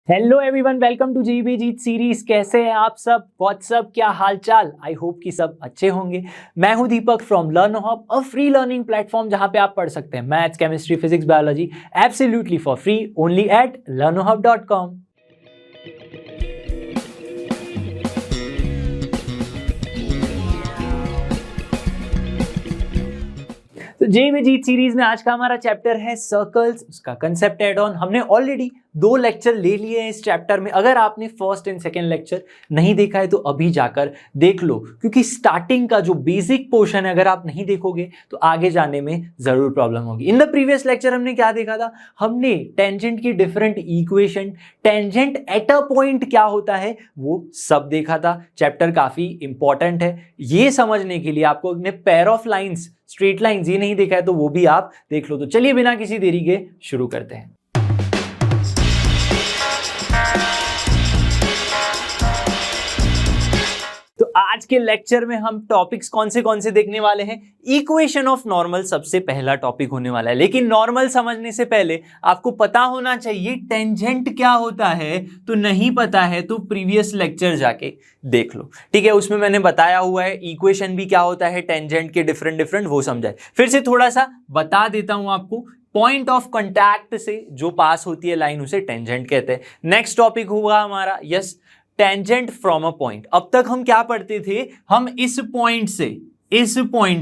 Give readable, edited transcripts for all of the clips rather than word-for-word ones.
Hello everyone, welcome to GB Jeet series. कैसे हैं आप सब? व्हाट्सअप, क्या हालचाल? आई होप कि सब अच्छे होंगे। मैं हूं Deepak from learn hub, a free learning platform जहां पे आप पढ़ सकते हैं maths, chemistry, physics, biology absolutely for free only at learnerhub.com। तो जीबी जीत सीरीज में आज का हमारा चैप्टर है सर्कल्स, उसका कंसेप्ट एड ऑन। हमने ऑलरेडी 2 लेक्चर ले लिए हैं इस चैप्टर में। अगर आपने फर्स्ट एंड सेकंड लेक्चर नहीं देखा है तो अभी जाकर देख लो, क्योंकि स्टार्टिंग का जो बेसिक पोर्शन है अगर आप नहीं देखोगे तो आगे जाने में जरूर प्रॉब्लम होगी। इन द प्रीवियस लेक्चर हमने क्या देखा था? हमने टेंजेंट की different equation, tangent at a point क्या होता है वो सब देखा था। चैप्टर काफी इंपॉर्टेंट है, ये समझने के लिए आपको अपने pair of lines, straight lines ये नहीं देखा है तो वो भी आप देख लो। तो चलिए बिना किसी देरी के शुरू करते हैं। तो आज के लेक्चर में हम टॉपिक्स कौन से देखने वाले हैं? इक्वेशन ऑफ नॉर्मल सबसे पहला टॉपिक होने वाला है। लेकिन नॉर्मल समझने से पहले आपको पता होना चाहिए टेंजेंट क्या होता है। तो नहीं पता है तो प्रीवियस लेक्चर जाके देख लो, ठीक है? उसमें मैंने बताया हुआ है इक्वेशन भी क्या होता है, टेंजेंट के डिफरेंट वो समझाए। फिर से थोड़ा सा बता देता हूं आपको। पॉइंट ऑफ कांटेक्ट से जो पास होती है लाइन उसे टेंजेंट कहते हैं। नेक्स्ट टॉपिक होगा हमारा टेंजेंट फ्रॉम अ पॉइंट। अब तक हम क्या पढ़ते थे? हम इस पॉइंट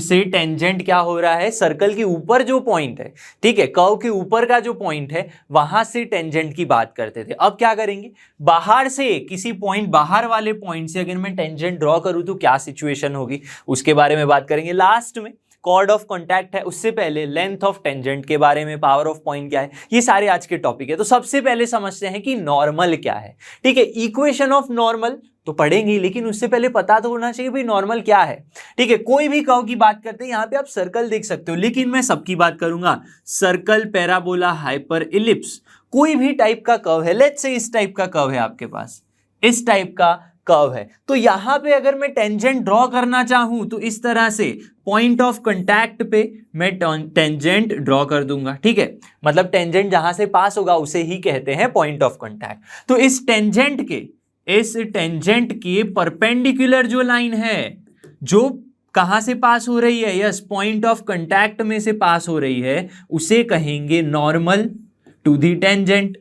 से टेंजेंट क्या हो रहा है, सर्कल के ऊपर जो पॉइंट है, ठीक है, कर्व के ऊपर का जो पॉइंट है वहां से टेंजेंट की बात करते थे। अब क्या करेंगे? बाहर से किसी पॉइंट, बाहर वाले पॉइंट से अगर मैं टेंजेंट ड्रॉ करूं तो क्या सिचुएशन होगी उसके बारे में बात करेंगे। लास्ट में कॉर्ड ऑफ कांटेक्ट है, उससे पहले लेंथ ऑफ टेंजेंट के बारे में, पावर ऑफ पॉइंट क्या है, ये सारे आज के टॉपिक है। तो सबसे पहले समझते हैं कि नॉर्मल क्या है, ठीक है? इक्वेशन ऑफ नॉर्मल तो पढ़ेंगे, लेकिन उससे पहले पता तो होना चाहिए भाई नॉर्मल क्या है, ठीक है? कोई भी कर्व की बात करते हैं, यहां पे आप सर्कल देख सकते हो, लेकिन मैं सबकी बात करूंगा। सर्कल, पैराबोला, हाइपर इलिप्स, कोई भी टाइप का कर्व है, लेट्स से इस टाइप का कर्व है आपके पास, इस टाइप का कर्व है, तो यहां पे अगर मैं टेंजेंट ड्रॉ करना चाहूं तो इस तरह से पॉइंट ऑफ कांटेक्ट पे मैं टेंजेंट ड्रॉ कर दूंगा, ठीक है? मतलब टेंजेंट जहां से पास होगा उसे ही कहते हैं पॉइंट ऑफ कांटेक्ट। तो इस टेंजेंट के परपेंडिकुलर जो लाइन है, जो कहां से पास हो रही है, यस, पॉइंट ऑफ कांटेक्ट में से पास हो रही है, उसे कहेंगे normal to the tangent,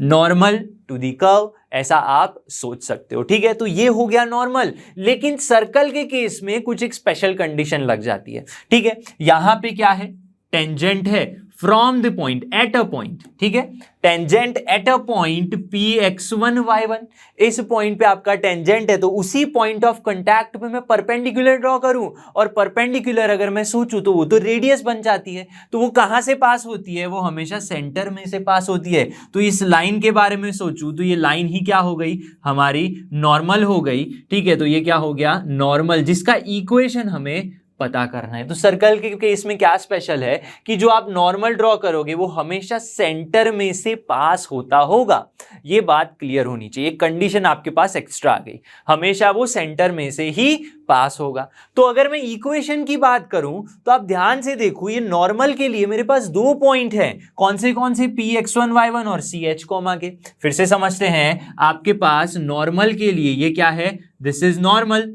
normal to the curve, ऐसा आप सोच सकते हो, ठीक है? तो ये हो गया नॉर्मल। लेकिन सर्कल के केस में कुछ एक स्पेशल कंडीशन लग जाती है, ठीक है? यहां पे क्या है? टेंजेंट है from the point, eight a point, ठीक है? Tangent at a point Px1 y1, इस पॉइंट पे आपका टेंजेंट है, तो उसी पॉइंट ऑफ कांटेक्ट पे मैं परपेंडिकुलर ड्रॉ करूं, और परपेंडिकुलर अगर मैं सोचूं तो वो तो रेडियस बन जाती है। तो वो कहां से पास होती है? वो हमेशा सेंटर में से पास होती है। तो इस लाइन के बारे में सोचूं तो ये लाइन ही क्या हो गई? हमारी नॉर्मल हो गई, ठीक है? तो ये क्या हो गया? नॉर्मल, जिसका इक्वेशन हमें पता करना है। तो सर्कल के केस में क्या स्पेशल है कि जो आप नॉर्मल ड्रॉ करोगे वो हमेशा सेंटर में से पास होता होगा। ये बात क्लियर होनी चाहिए, कंडीशन आपके पास एक्स्ट्रा आ गई, हमेशा वो सेंटर में से ही पास होगा। तो अगर मैं इक्वेशन की बात करूं तो आप ध्यान से देखो, ये नॉर्मल के लिए मेरे पास 2 पॉइंट हैं। कौन से Px1 y1 और CH कोमा के। फिर से समझते हैं, आपके पास नॉर्मल के लिए ये क्या है? This is normal.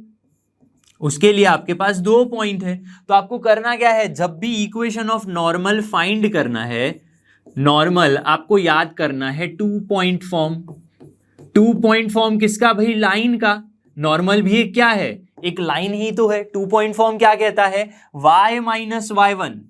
उसके लिए आपके पास 2 पॉइंट है। तो आपको करना क्या है? जब भी इक्वेशन ऑफ नॉर्मल फाइंड करना है, नॉर्मल आपको याद करना है 2 पॉइंट फॉर्म। 2 पॉइंट फॉर्म किसका भाई? लाइन का। नॉर्मल भी क्या है? एक लाइन ही तो है। 2 पॉइंट फॉर्म क्या कहता है? y minus y1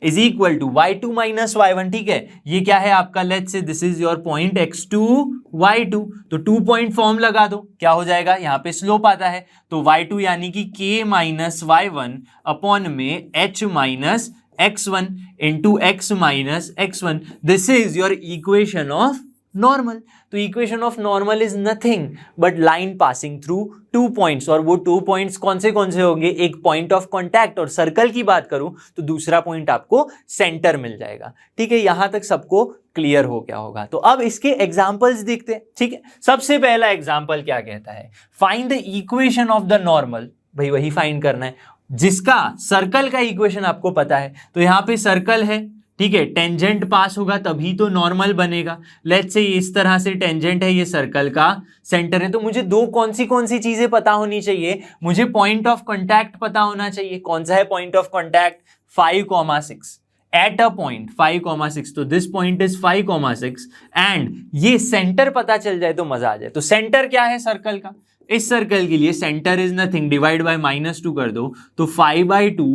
is equal to y2 minus y1, ठीक है? ये क्या है आपका? Let's say this is your point x2 y2। तो 2 पॉइंट फॉर्म लगा दो, क्या हो जाएगा? यहाँ पे स्लोप आता है, तो y2 यानी कि k माइनस y1 अपॉन में h minus x1 into x minus x1। This is your equation of normal. तो equation of normal is nothing but line passing through 2 points, और वो 2 पॉइंट्स कौन से होंगे? एक पॉइंट ऑफ कांटेक्ट, और circle की बात करूं तो दूसरा पॉइंट आपको सेंटर मिल जाएगा, ठीक है? यहां तक सबको क्लियर हो गया होगा। तो अब इसके एग्जांपल्स देखते हैं, ठीक है? सबसे पहला एग्जांपल क्या कहता है? Find the equation of the normal. भाई वही फाइंड करना है जिसका सर्कल का इक्वेशन आपको पता है। तो यहां पे सर्कल है, ठीक है, टेंजेंट पास होगा तभी तो नॉर्मल बनेगा। लेट्स से इस तरह से टेंजेंट है, ये सर्कल का सेंटर है, तो मुझे दो कौन सी चीजें पता होनी चाहिए, मुझे पॉइंट ऑफ कांटेक्ट पता होना चाहिए। कौन सा है point of contact? 5,6 eight a point 5,6, तो दिस पॉइंट इज 5,6 एंड ये सेंटर पता चल जाए तो मजा आ जाए। तो सेंटर क्या है सर्कल का? इस सर्कल के लिए centre is nothing, divide by -2 कर दो तो 5/2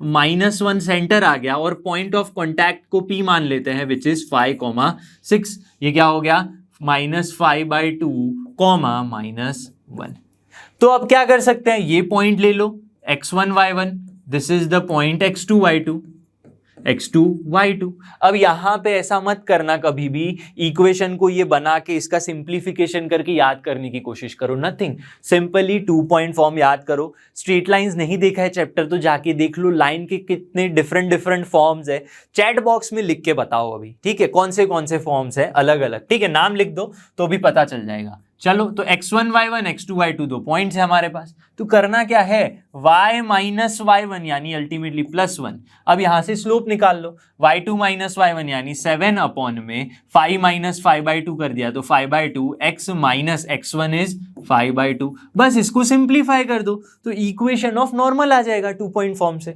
-1 सेंटर आ गया, और पॉइंट ऑफ कांटेक्ट को P मान लेते हैं विच इज 5,6। ये क्या हो गया? -5/2 -1। तो अब क्या कर सकते हैं, ये पॉइंट ले लो x1 y1, this is the point x2 y2, x2 y2। अब यहां पे ऐसा मत करना कभी भी, इक्वेशन को ये बना के इसका सिंप्लीफिकेशन करके याद करने की कोशिश करो, नथिंग, सिंपली 2 पॉइंट फॉर्म याद करो। स्ट्रेट लाइंस नहीं देखा है चैप्टर तो जाके देख लो, लाइन के कितने डिफरेंट फॉर्म्स है, चैट बॉक्स में लिख के बताओ अभी, ठीक है, कौन से फॉर्म्स है अलग अलग, ठीक है, नाम लिख दो तो भी पता चल जाएगा। चलो, तो x1 y1 x2 y2 दो पॉइंट्स है हमारे पास, तो करना क्या है, y माइनस y1 यानी अल्टीमेटली +1। अब यहां से स्लोप निकाल लो, y2 माइनस y1 यानी 7 अपॉन में 5 माइनस 5/2 कर दिया तो 5/2, x माइनस x1 इज 5/2। बस इसको सिंप्लीफाई कर दो तो इक्वेशन ऑफ नॉर्मल आ जाएगा 2 पॉइंट फॉर्म से।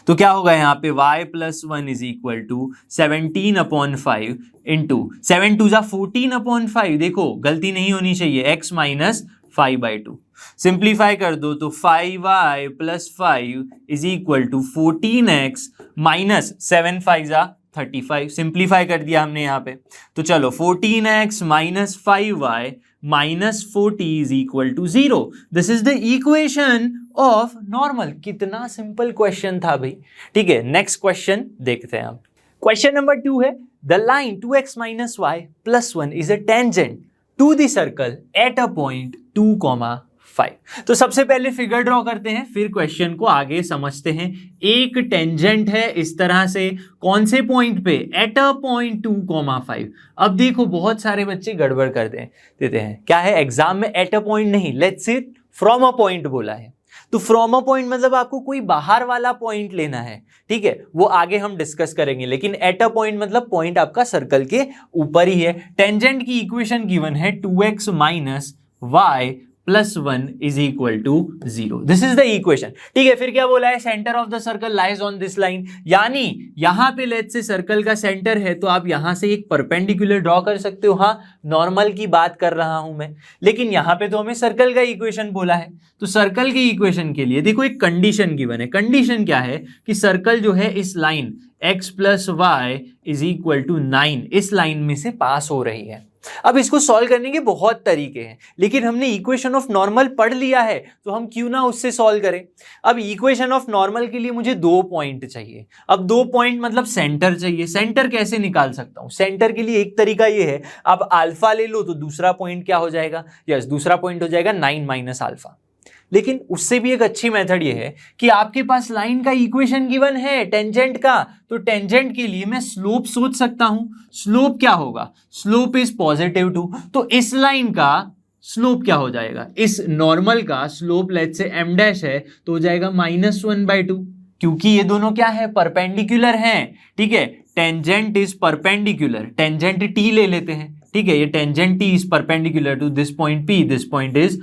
तो क्या होगा यहाँ पे, y + 1 is equal to 17/5 into 7 2 14/5। देखो गलती नहीं होनी चाहिए, x माइनस 5/2। सिंप्लीफाई कर दो तो 5y + 5 is equal to 14x minus 7 5 35। Simplify कर दिया हमने यहाँ पे, तो चलो 14x minus 5y minus 40 is equal to 0। This is the equation of normal. कितना सिंपल क्वेश्चन था भाई, ठीक है। नेक्स्ट क्वेश्चन देखते हैं हम। क्वेश्चन नंबर 2 है, the line 2x minus y plus 1 is a tangent to the circle at a point 2,5। तो सबसे पहले फिगर ड्रॉ करते हैं, फिर क्वेश्चन को आगे समझते हैं। एक टेंजेंट है इस तरह से, कौन से पॉइंट पे, एट अ पॉइंट 2,5। अब देखो बहुत सारे बच्चे गड़बड़ कर देते हैं, क्या है एग्जाम में एट अ पॉइंट नहीं, let's say from a point बोला है, तो फ्रॉम अ पॉइंट मतलब आपको कोई बाहर वाला पॉइंट लेना है, ठीक है, वो आगे हम डिस्कस करेंगे। लेकिन एट अ पॉइंट मतलब पॉइंट आपका सर्कल के ऊपर ही है। टेंजेंट की इक्वेशन गिवन है 2x minus y plus 1 is equal to 0। This is the equation, ठीक है। फिर क्या बोला है, centre of the circle lies on this line, यानी यहां पे लेट्स से सर्कल का सेंटर है तो आप यहां से एक परपेंडिकुलर ड्रॉ कर सकते हो। हाँ, नॉर्मल की बात कर रहा हूं मैं, लेकिन यहां पे तो हमें सर्कल का इक्वेशन बोला है, तो सर्कल की इक्वेशन के लिए देखो एक कंडीशन गिवन है। कंडीशन क्या है कि सर्कल जो है इस line x plus y is equal to 9 इस लाइन में से पास हो रही है। अब इसको सॉल्व करने के बहुत तरीके हैं, लेकिन हमने इक्वेशन ऑफ नॉर्मल पढ़ लिया है तो हम क्यों ना उससे सॉल्व करें। अब इक्वेशन ऑफ नॉर्मल के लिए मुझे 2 पॉइंट चाहिए। अब 2 पॉइंट मतलब सेंटर चाहिए। सेंटर कैसे निकाल सकता हूं, सेंटर के लिए एक तरीका ये है, आप अल्फा ले लो तो दूसरा पॉइंट क्या हो जाएगा, यस दूसरा पॉइंट हो जाएगा 9 माइनस अल्फा। लेकिन उससे भी एक अच्छी मेथड ये है कि आपके पास लाइन का इक्वेशन गिवन है टेंजेंट का, तो टेंजेंट के लिए मैं स्लोप सोच सकता हूं। स्लोप क्या होगा, स्लोप इज +2, तो इस लाइन का स्लोप क्या हो जाएगा, इस नॉर्मल का slope let's say m dash है तो हो जाएगा -1/2, क्योंकि ये दोनों क्या है, परपेंडिकुलर हैं, ठीक है। Tangent is perpendicular, tangent t ले लेते हैं, ठीक है, ये tangent t is perpendicular to this point p, this point is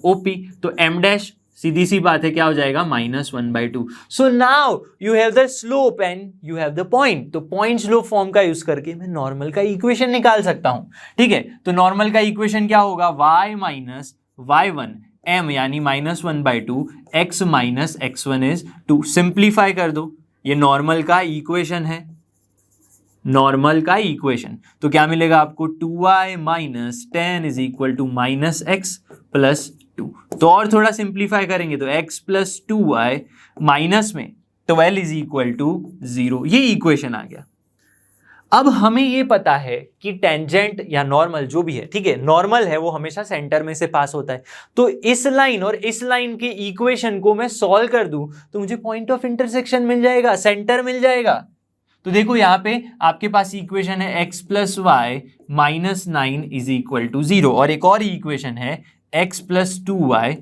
OP, तो m डैश सीधी सी बात है क्या हो जाएगा, -1/2। So now you have the slope and you have the point, तो पॉइंट स्लोप फॉर्म का यूज करके मैं नॉर्मल का इक्वेशन निकाल सकता हूं, ठीक है। तो नॉर्मल का इक्वेशन क्या होगा, y माइनस y1 m यानी -1/2 x minus x1 is 2। Simplify कर दो, ये नॉर्मल का इक्वेशन है, नॉर्मल का इक्वेशन, तो क्या मिलेगा आपको, 2y minus 10 is equal to -x plus 2। तो और थोड़ा सिंप्लीफाई करेंगे तो x प्लस 2y माइनस में 12 इज इक्वल टू 0। ये इक्वेशन आ गया। अब हमें ये पता है कि टेंजेंट या नॉर्मल जो भी है, ठीक है, नॉर्मल है वो हमेशा सेंटर में से पास होता है, तो इस लाइन और इस लाइन के इक्वेशन को मैं सॉल्व कर दूं तो मुझे पॉइंट ऑफ इंटरसेक्शन मिल जाएगा, सेंटर मिल जाएगा। तो देखो यहां पे आपके पास इक्वेशन है x plus y minus 9 is equal to 0, और एक और इक्वेशन है x plus 2y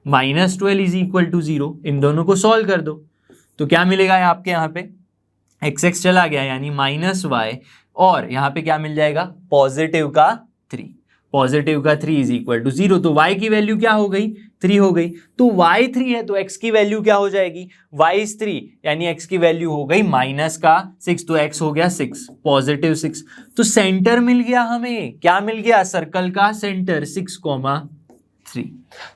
minus 12 is equal to 0। इन दोनों को सॉल्व कर दो तो क्या मिलेगा आपके यहाँ पे, एक्स एक्स चला गया यानी माइनस वाई, और यहाँ पे क्या मिल जाएगा, पॉजिटिव का 3, पॉजिटिव का 3 इज इक्वल टू 0। तो y की वैल्यू क्या हो गई, 3 हो गई। तो y 3 है तो x की वैल्यू क्या हो जाएगी, y इज 3 यानी x की वैल्यू हो गई माइनस का 6, तो x हो गया 6, पॉजिटिव 6। तो सेंटर मिल गया हमें, क्या मिल गया, सर्कल का सेंटर 6,3।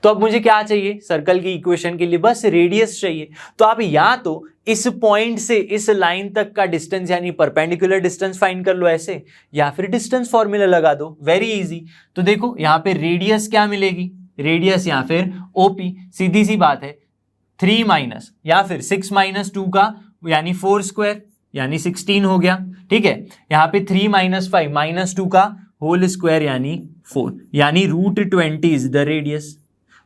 तो अब मुझे क्या चाहिए, सर्कल की इक्वेशन के लिए बस रेडियस चाहिए। तो आप या तो इस पॉइंट से इस लाइन तक का डिस्टेंस यानी परपेंडिकुलर डिस्टेंस फाइंड कर लो ऐसे, या फिर डिस्टेंस फॉर्मूला लगा दो, वेरी इजी। तो देखो यहाँ पे रेडियस क्या मिलेगी, रेडियस या फिर ओपी, सीधी सी बात है 3 माइनस या फिर 6 माइनस 2 का यानी 4 स्क्वायर यानी 16 हो गया, ठीक है। यहाँ पे 3 माइनस 5 माइनस 2 का होल स्क्वायर यानी 4, यानी √20 इज द रेडियस।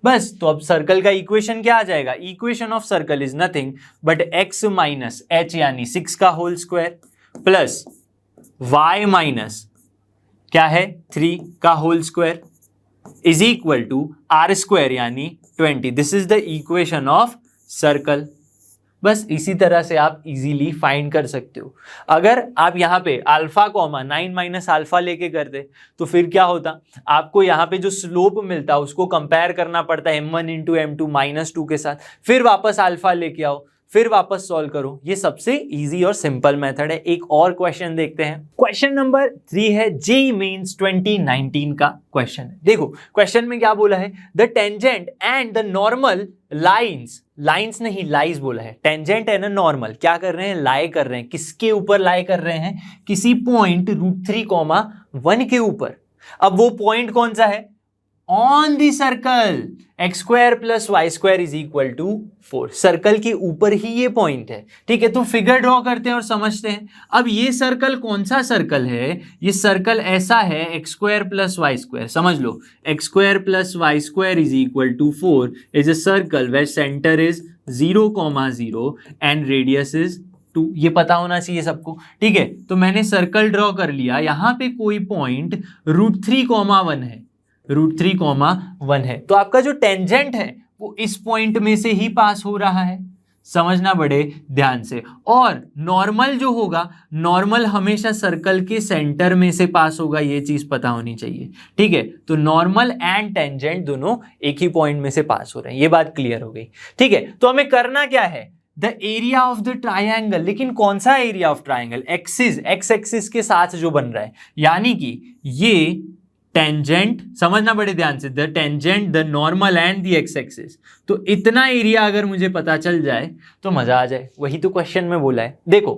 बस, तो अब सर्कल का इक्वेशन क्या आ जाएगा, equation of circle is nothing but x minus h यानी 6 का whole square plus y minus क्या है 3 का whole square is equal to r square यानी 20। This is the equation of circle. बस इसी तरह से आप इजीली फाइंड कर सकते हो। अगर आप यहाँ पे अल्फा कॉमा 9 माइनस अल्फा लेके करते तो फिर क्या होता, आपको यहाँ पे जो स्लोप मिलता उसको कंपेयर करना पड़ता m1 इंटू m2 माइनस 2 के साथ, फिर वापस अल्फा लेके आओ, फिर वापस सॉल्व करो। ये सबसे इजी और सिंपल मेथड है। एक और क्वेश्चन देखते हैं, क्वेश्चन नंबर 3 है जेईई मेंस 2019 का क्वेश्चन है। देखो क्वेश्चन में क्या बोला है, the tangent and the normal lines, lines नहीं लाइज बोला है, टेंजेंट है ना नॉर्मल, क्या कर रहे हैं, लाई कर रहे हैं, किसके ऊपर लाई कर रहे हैं, किसी पॉइंट √3,1 के ऊपर। अब वो पॉइंट कौन सा है, on the circle x square plus y square is equal to 4, circle के ऊपर ही ये पॉइंट है, ठीक है। तो फिगर ड्रॉ करते हैं और समझते हैं। अब ये सर्कल कौन सा सर्कल है, ये सर्कल ऐसा है x square plus y square, समझ लो x square plus y square is equal to 4 is a circle where centre is 0,0 and radius is 2। ये पता होना चाहिए सबको, ठीक है। तो मैंने सर्कल ड्रॉ कर लिया, यहाँ पे कोई पॉइंट √3,1 है, √3,1 है। तो आपका जो टेंजेंट है वो इस पॉइंट में से ही पास हो रहा है, समझना बड़े ध्यान से। और नॉर्मल जो होगा, नॉर्मल हमेशा सर्कल के सेंटर में से पास होगा, ये चीज पता होनी चाहिए, ठीक है। तो नॉर्मल एंड टेंजेंट दोनों एक ही पॉइंट में से पास हो रहे हैं, ये बात क्लियर हो गई, ठीक है। तो हमें करना क्या है, the area of the triangle, लेकिन कौन सा area of triangle, axis, x axis के साथ जो बन रहा है, यानी कि ये टेंजेंट, समझना बड़े ध्यान से, the tangent, the normal and the x axis. तो इतना एरिया अगर मुझे पता चल जाए तो मजा आ जाए, वही तो क्वेश्चन में बोला है। देखो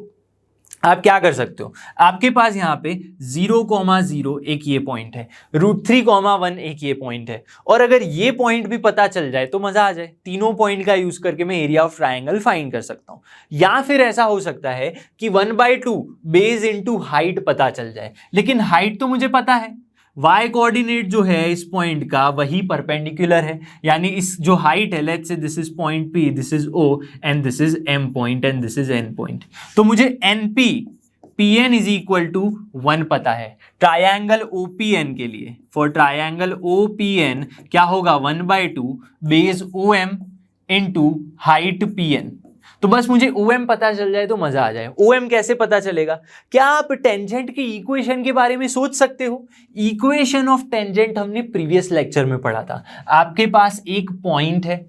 आप क्या कर सकते हो, आपके पास यहाँ पे 0,0 एक ये पॉइंट है, √3,1 एक ये पॉइंट है, और अगर ये पॉइंट भी पता चल जाए तो मजा आ जाए। तीनों पॉइंट का यूज करके मैं एरिया ऑफ ट्राइंगल फाइंड कर सकता हूँ। या फिर ऐसा हो सकता है कि 1/2 बेस इंटू हाइट पता चल जाए, लेकिन हाइट तो मुझे पता है, y कोऑर्डिनेट जो है इस पॉइंट का वही परपेंडिकुलर है, यानी इस जो हाइट है, let's say this is point P, this is O and this is M point and this is N point. तो मुझे NP PN is equal to 1 पता है। ट्रायंगल OPN के लिए, फॉर ट्रायंगल OPN क्या होगा, 1/2 base OM into height PN। तो बस मुझे OM पता चल जाए तो मजा आ जाए। OM कैसे पता चलेगा, क्या आप टेंजेंट की इक्वेशन के बारे में सोच सकते हो। इक्वेशन ऑफ टेंजेंट हमने प्रीवियस लेक्चर में पढ़ा था। आपके पास एक पॉइंट है,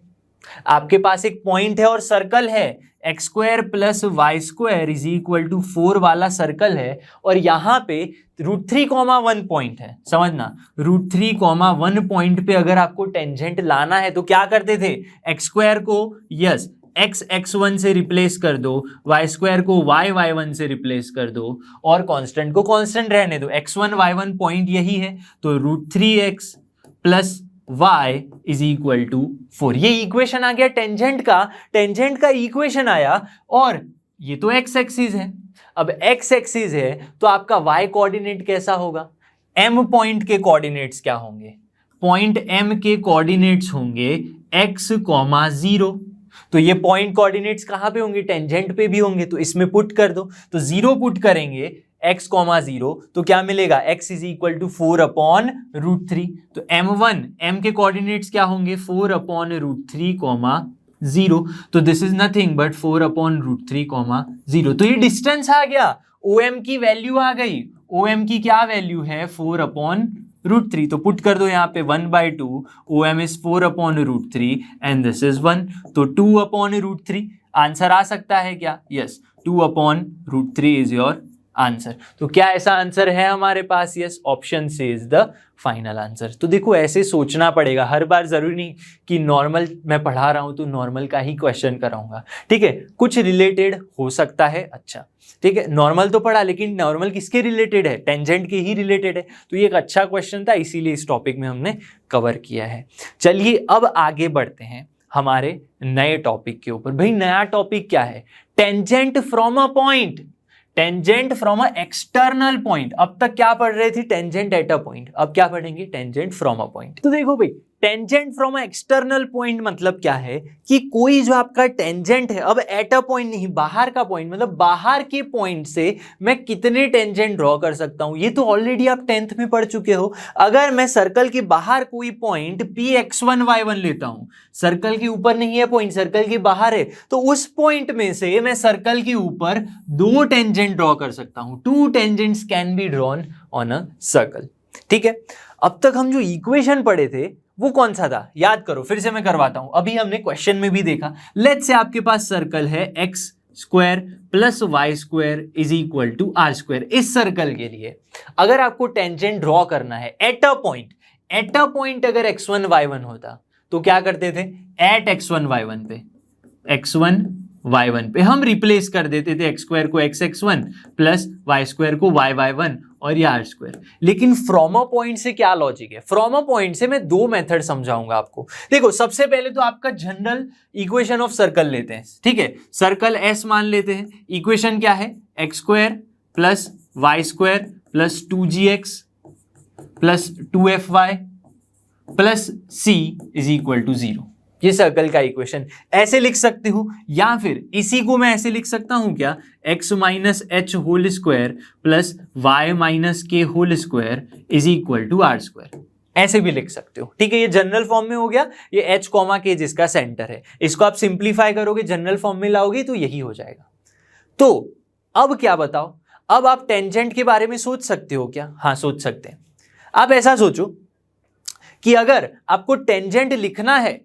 आपके पास एक पॉइंट है और सर्कल है, x square plus y square is equal to 4 वाला सर्कल है, और यहाँ पे √3,1 पॉइंट है। समझना, √3,1 पॉइंट पे अगर आपको टेंजेंट लाना है तो क्या करते थे, एक्स स्क्वायर को यस x1 से रिप्लेस कर दो, y स्क्वायर को y1 से रिप्लेस कर दो, और कांस्टेंट को कांस्टेंट रहने दो। x1 y1 पॉइंट यही है, तो √3x plus y is equal to 4। ये इक्वेशन आ गया टेंजेंट का, टेंजेंट का इक्वेशन आया। और ये तो x एक्सिस है, अब x एक्सिस है तो आपका y कोऑर्डिनेट कैसा होगा, m पॉइंट के कोऑर्डिनेट्स क्या होंगे, पॉइंट m के कोऑर्डिनेट्स होंगे x, 0। तो ये पॉइंट कोऑर्डिनेट्स कहां पे होंगे, टेंजेंट पे भी होंगे, तो इसमें पुट कर दो। तो 0 पुट करेंगे x, 0 तो क्या मिलेगा, x इज इक्वल टू 4/√3। तो m1, m के कोऑर्डिनेट्स क्या होंगे, 4/√3, 0, तो दिस इज नथिंग बट 4/√3, 0। तो ये डिस्टेंस आ गया, OM की वैल्यू आ गई। OM की क्या वैल्यू है? 4/√3। तो पुट कर दो यहाँ पे 1/2, OM is 4/√3 and this is 1, तो 2/√3 आंसर आ सकता है क्या? Yes, 2/√3 is your answer. तो क्या ऐसा आंसर है हमारे पास? यस, ऑप्शन से इज द फाइनल आंसर। तो देखो ऐसे सोचना पड़ेगा, हर बार जरूरी नहीं कि नॉर्मल मैं पढ़ा रहा हूं तो नॉर्मल का ही क्वेश्चन कराऊंगा, ठीक है, कुछ रिलेटेड हो सकता है। अच्छा ठीक है, नॉर्मल तो पढ़ा, लेकिन नॉर्मल किसके रिलेटेड है? टेंजेंट के ही रिलेटेड है। तो ये एक अच्छा क्वेश्चन था, इसीलिए इस टॉपिक में हमने कवर किया है। चलिए अब आगे बढ़ते हैं हमारे नए टॉपिक के ऊपर। भाई नया टॉपिक क्या है? Tangent from a point, tangent from a external point. अब तक क्या पढ़ रहे थे? Tangent at a point. अब क्या पढ़ेंगे? Tangent from a point. तो देखो भाई, tangent from a external point मतलब क्या है कि कोई जो आपका टेंजेंट है, अब एट अ पॉइंट नहीं, बाहर का पॉइंट, मतलब बाहर के पॉइंट से मैं कितने टेंजेंट ड्रॉ कर सकता हूं। ये तो ऑलरेडी आप 10th में पढ़ चुके हो। अगर मैं सर्कल के बाहर कोई पॉइंट Px1y1 लेता हूं, सर्कल के ऊपर नहीं है पॉइंट, सर्कल के बाहर है, तो उस पॉइंट में से मैं सर्कल के ऊपर 2 टेंजेंट ड्रॉ कर सकता हूं। 2 tangents can be drawn on a circle. ठीक है, अब तक हम जो इक्वेशन पढ़े थे वो कौन सा था? याद करो, फिर से मैं करवाता हूं। अभी हमने क्वेश्चन में भी देखा, लेट्स से आपके पास सर्कल है x² + y² = r²। इस सर्कल के लिए अगर आपको टेंजेंट ड्रॉ करना है एट अ पॉइंट अगर x1 y1 होता तो क्या करते थे? एट x1 y1 पे हम रिप्लेस कर देते थे x² को x(x1) प्लस y² को y(y1) और ये r²। लेकिन फ्रॉम अ पॉइंट से क्या लॉजिक है? फ्रॉम अ पॉइंट से मैं 2 मेथड समझाऊंगा आपको। देखो सबसे पहले तो आपका जनरल इक्वेशन ऑफ सर्कल लेते हैं, ठीक है, सर्कल S मान लेते हैं। इक्वेशन क्या है? x² + y² + 2gx + 2fy + c = 0। ये सर्कल का इक्वेशन ऐसे लिख सकते हो, या फिर इसी को मैं ऐसे लिख सकता हूं क्या? x - h whole square plus y - k whole square = r²। ऐसे भी लिख सकते हो, ठीक है। ये जनरल फॉर्म में हो गया, ये h, k जिसका सेंटर है। इसको आप सिंप्लीफाई करोगे, जनरल फॉर्म में लाओगे तो यही हो जाएगा। तो अब क्या बताओ, अब आप टेंजेंट के बारे में सोच सकते हो क्या? हाँ सोच सकते हैं। आप ऐसा सोचो कि अगर आपको टेंजेंट लिखना है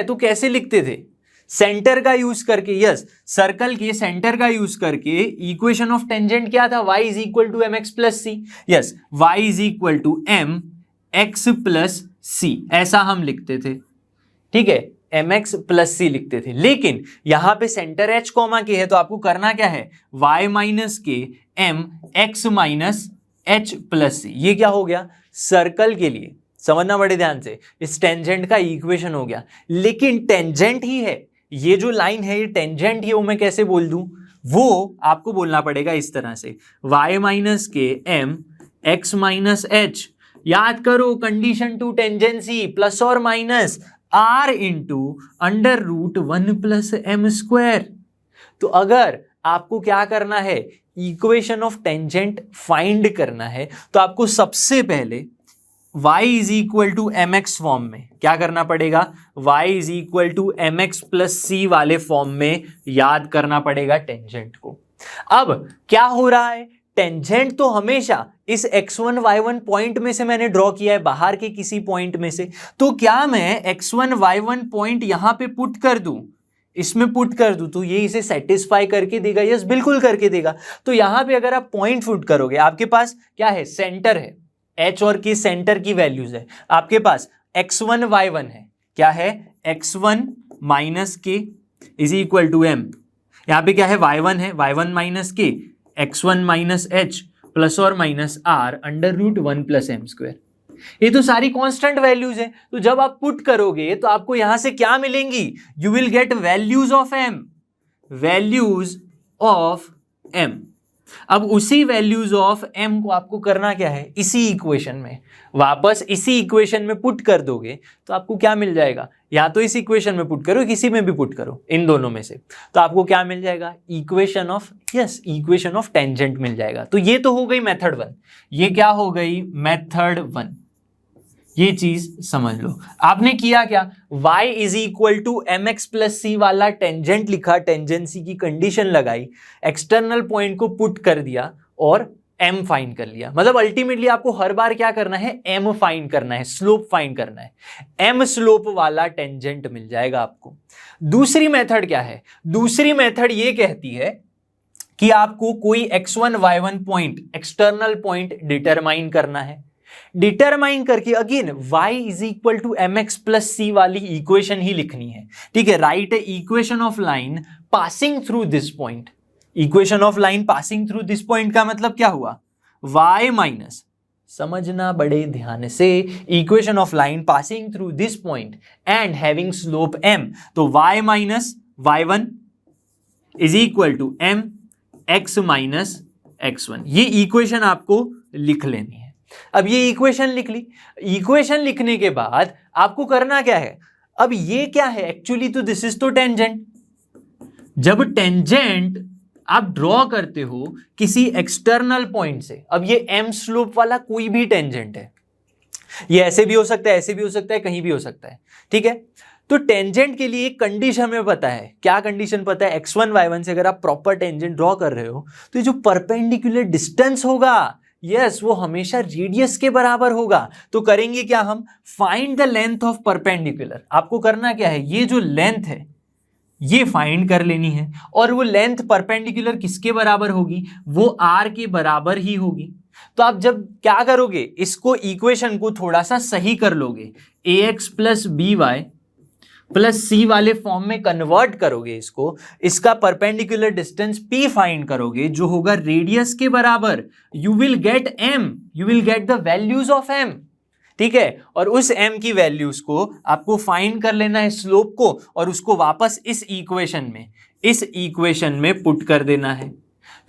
तो कैसे लिखते थे? सेंटर का यूज करके। यस, सर्कल के सेंटर का यूज करके इक्वेशन ऑफ टेंजेंट क्या था? y = mx + c। Yes, y = mx + c, ऐसा हम लिखते थे, ठीक है, mx + c लिखते थे। लेकिन यहां पे सेंटर h, k है, तो आपको करना क्या है? y - k mx - h + c। ये क्या हो गया? सर्कल के लिए, समझना बड़े ध्यान से, इस टेंजेंट का इक्वेशन हो गया। लेकिन टेंजेंट ही है, ये जो लाइन है ये टेंजेंट ही है, वो मैं कैसे बोल दूं? वो आपको बोलना पड़ेगा इस तरह से, y - k mx - h। याद करो कंडीशन टू टेंजेंसी, प्लस और माइनस r × √1 + m²। तो अगर आपको क्या करना है? इक्वेशन ऑफ टेंजेंट फाइंड करना है, तो आपको सबसे पहले y = mx फॉर्म में क्या करना पड़ेगा? y = mx + c वाले फॉर्म में याद करना पड़ेगा टेंजेंट को। अब क्या हो रहा है? टेंजेंट तो हमेशा इस x1 y1 पॉइंट में से मैंने ड्रॉ किया है, बाहर के किसी पॉइंट में से। तो क्या मैं x1 y1 पॉइंट यहां पे पुट कर दूं, इसमें पुट कर दूं, तो ये इसे सेटिस्फाई करके देगा? यस, बिल्कुल करके देगा। तो यहां पे अगर आप पॉइंट पुट करोगे, आपके पास क्या है? सेंटर है, h और k सेंटर की वैल्यूज है। आपके पास x1 y1 है, क्या है? x1 - k = m। यहां पे क्या है? y1 है, y1 - k x1 - h plus और माइनस r √1 + m²। ये तो सारी कांस्टेंट वैल्यूज है। तो जब आप पुट करोगे तो आपको यहां से क्या मिलेंगी? You will get values of m। अब उसी वैल्यूज ऑफ m को आपको करना क्या है? इसी इक्वेशन में, वापस इसी इक्वेशन में पुट कर दोगे तो आपको क्या मिल जाएगा? या तो इस इक्वेशन में पुट करो, किसी में भी पुट करो, इन दोनों में से, तो आपको क्या मिल जाएगा? इक्वेशन ऑफ टेंजेंट मिल जाएगा। तो ये तो हो गई मेथड 1। ये क्या हो गई? मेथड 1। ये चीज समझ लो। आपने किया क्या, y is equal to M x plus C वाला टेंजेंट लिखा, टेंजेंसी की कंडीशन लगाई, एक्सटर्नल पॉइंट को पुट कर दिया और m फाइंड कर लिया। मतलब अल्टीमेटली आपको हर बार क्या करना है, m फाइंड करना है, स्लोप फाइंड करना है, m स्लोप वाला टेंजेंट मिल जाएगा आपको। दूसरी मेथड क्या है, दूसरी मेथड ये कहती है कि आपको कोई x1 y1 point, external point determine करना है। डिटरमाइन करके again y is equal to M x plus C वाली इक्वेशन ही लिखनी है, ठीक है। Write a equation of line passing through this point. Equation of line passing through this point का मतलब क्या हुआ, y माइनस, समझना बड़े ध्यान से, equation of line passing through this point and having slope m, तो y minus y1 is equal to m x minus x1। ये इक्वेशन आपको लिख लेनी है। अब ये इक्वेशन लिख ली, इक्वेशन लिखने के बाद आपको करना क्या है, अब ये क्या है एक्चुअली, तो दिस इज तो टेंजेंट। जब टेंजेंट आप ड्रॉ करते हो किसी एक्सटर्नल पॉइंट से, अब ये m स्लोप वाला कोई भी टेंजेंट है, ये ऐसे भी हो सकता है, ऐसे भी हो सकता है, कहीं भी हो सकता है, ठीक है। तो टेंजेंट के लिए एक कंडीशन हमें पता है, क्या कंडीशन पता है, x1 y1 से अगर आप प्रॉपर टेंजेंट ड्रॉ कर रहे हो तो ये जो परपेंडिकुलर डिस्टेंस होगा, यस, वो हमेशा रेडियस के बराबर होगा। तो करेंगे क्या हम, find the length of perpendicular. आपको करना क्या है, ये जो लेंथ है ये फाइंड कर लेनी है, और वो लेंथ परपेंडिकुलर किसके बराबर होगी, वो r के बराबर ही होगी। तो आप जब क्या करोगे, इसको इक्वेशन को थोड़ा सा सही कर लोगे, ax plus B Y plus C वाले फॉर्म में कन्वर्ट करोगे इसको, इसका परपेंडिकुलर डिस्टेंस p फाइंड करोगे जो होगा रेडियस के बराबर, you will get m, you will get the values of m, ठीक है। और उस m की वैल्यूज को आपको फाइंड कर लेना है, स्लोप को, और उसको वापस इस इक्वेशन में पुट कर देना है।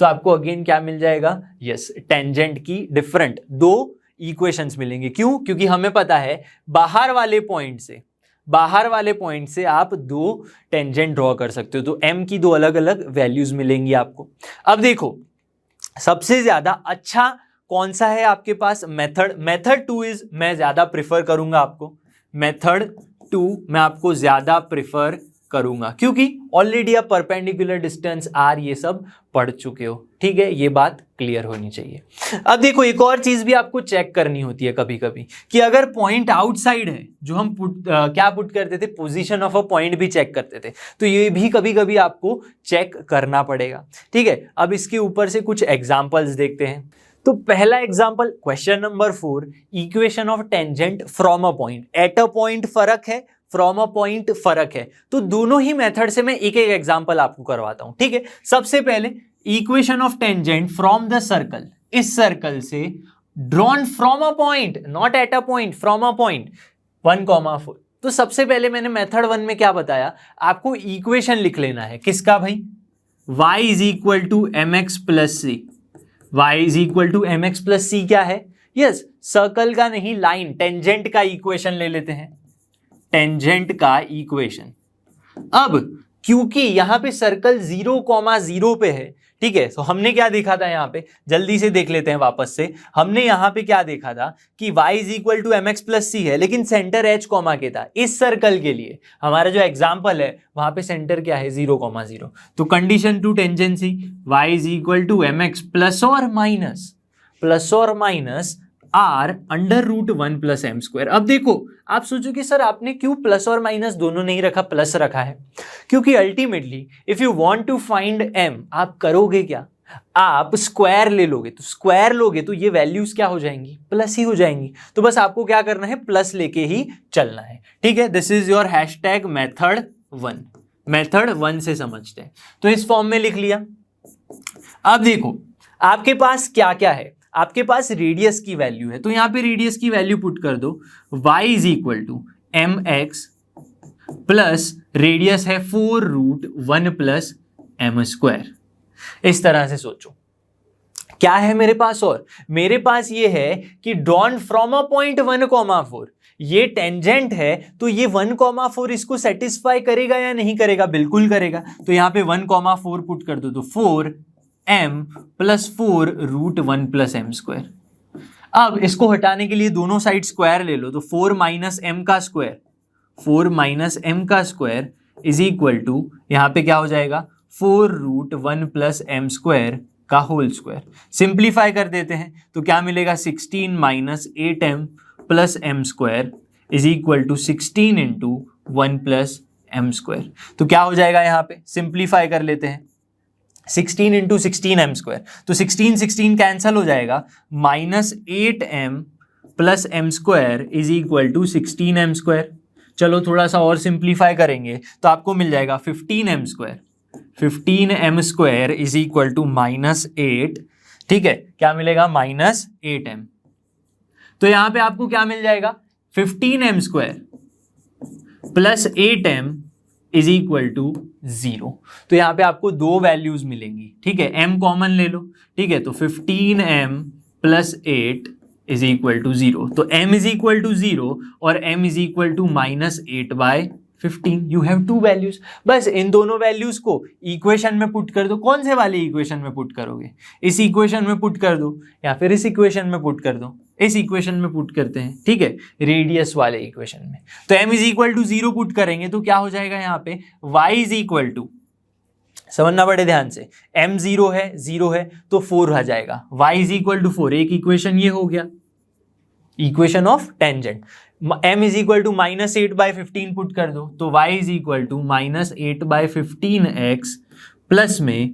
तो आपको अगेन क्या मिल जाएगा, यस, टेंजेंट की डिफरेंट दो इक्वेशंस मिलेंगे। क्यों, क्योंकि हमें पता है बाहर वाले पॉइंट से आप दो टेंजेंट ड्रॉ कर सकते हो, तो m की दो अलग अलग वैल्यूज मिलेंगी आपको। अब देखो सबसे ज्यादा अच्छा कौन सा है आपके पास, मेथड 2 इज, मैं ज्यादा प्रिफर करूंगा आपको, मेथड 2 मैं आपको ज्यादा प्रिफर करूंगा, क्योंकि ऑलरेडी आप परपेंडिकुलर डिस्टेंस r ये सब पढ़ चुके हो, ठीक है। ये बात क्लियर होनी चाहिए। अब देखो एक और चीज भी आपको चेक करनी होती है कभी कभी, कि अगर पॉइंट आउटसाइड है, जो हम क्या पुट करते थे, पोजीशन ऑफ अ पॉइंट भी चेक करते थे, तो ये भी कभी कभी आपको चेक करना पड़ेगा, ठीक है। अब इसके ऊपर से कुछ एग्जाम्पल्स देखते हैं। तो पहला example, question number 4, equation of tangent from a point. Eight a point फर्क है, फ्रॉम अ पॉइंट फर्क है, तो दोनों ही मेथड से मैं एक एक एग्जाम्पल आपको करवाता हूं, ठीक है। सबसे पहले equation of tangent from the circle, इस सर्कल से drawn from a point, not at a point, from a point 1,4। तो सबसे पहले मैंने मेथड 1 में क्या बताया, आपको इक्वेशन लिख लेना है, किसका भाई, y is equal to M x plus C. y is equal to M x plus C क्या है, यस, सर्कल का नहीं, लाइन, टेंजेंट का इक्वेशन ले लेते हैं, टेंजेंट का इक्वेशन। अब क्योंकि यहां पे सर्कल 0,0 पे है, ठीक है, तो हमने क्या देखा था यहाँ पे, जल्दी से देख लेते हैं वापस से। हमने यहाँ पे क्या देखा था कि y is equal to M x plus C है, लेकिन सेंटर h कॉमा के था। इस सर्कल के लिए हमारा जो एग्जाम्पल है वहां पे सेंटर क्या है, 0,0। तो condition to tangency, y is equal to M x plus और minus r under root 1 plus M square. अब देखो आप सोचो कि सर आपने क्यों प्लस और माइनस दोनों नहीं रखा, प्लस रखा है, क्योंकि ultimately if you want to find m, आप करोगे क्या, आप स्क्वायर ले लोगे, तो स्क्वायर लोगे तो ये वैल्यूज क्या हो जाएंगी, प्लस ही हो जाएंगी। तो बस आपको क्या करना है, प्लस लेके ही चलना है, ठीक है। This is your hashtag method 1, method 1 से समझते हैं। तो इस फॉर्म में लिख लिया। अब देखो आपके पास क्या क्या है, आपके पास रेडियस की वैल्यू है, तो यहां पे रेडियस की वैल्यू पुट कर दो, y is equal to M x plus radius है 4√1 प्लस एम स्क्वायर। इस तरह से सोचो क्या है मेरे पास, और मेरे पास ये है कि ड्रॉन फ्रॉम अ पॉइंट 1,4, ये टेंजेंट है, तो ये 1,4 इसको सेटिस्फाई करेगा या नहीं करेगा, बिल्कुल करेगा। तो यहां पे 1,4 पुट कर दो, तो 4m plus 4√1 plus M square. अब इसको हटाने के लिए दोनों साइड स्क्वायर ले लो, तो 4 माइनस एम का स्क्वायर, 4 माइनस एम का स्क्वायर इज इक्वल टू, यहाँ पे क्या हो जाएगा 4 रूट 1 प्लस एम स्क्वायर का होल स्क्वायर। सिंप्लीफाई कर देते हैं तो क्या मिलेगा 16 minus 8m plus M square is equal to 16 into 1 plus M square. तो क्या हो जाएगा यहाँ पे, सिंप्लीफाई कर लेते हैं, 16 इंटू 16 एम स्क्वायर, तो 16 कैंसल हो जाएगा, minus 8m plus M square is equal to 16 m square. चलो थोड़ा सा और सिंप्लीफाई करेंगे तो आपको मिल जाएगा 15m square, 15m square is equal to minus 8, ठीक है, क्या मिलेगा माइनस 8m। तो यहां पे आपको क्या मिल जाएगा 15m square plus 8m is equal to 0। तो यहां पे आपको दो वैल्यूज मिलेंगी, ठीक है, m कॉमन ले लो, ठीक है, तो 15m plus 8 is equal to 0। तो m इज इक्वल टू 0 और m is equal to minus 8/15। You have two values. बस इन दोनों वैल्यूज को इक्वेशन में पुट कर दो। कौन से वाले इक्वेशन में पुट करोगे, इस इक्वेशन में पुट कर दो या फिर इस इक्वेशन में पुट कर दो, इस इक्वेशन में पुट करते हैं, ठीक है, रेडियस वाले इक्वेशन में। तो m is equal to 0 put करेंगे तो क्या हो जाएगा यहाँ पे y इज इक्वल टू, समझना बड़े ध्यान से, m 0 है तो 4 आ जाएगा, y इज इक्वल टू 4, एक इक्वेशन ये हो गया, equation of tangent. m is equal to minus 8/15 put कर दो तो y is equal to minus 8/15x plus में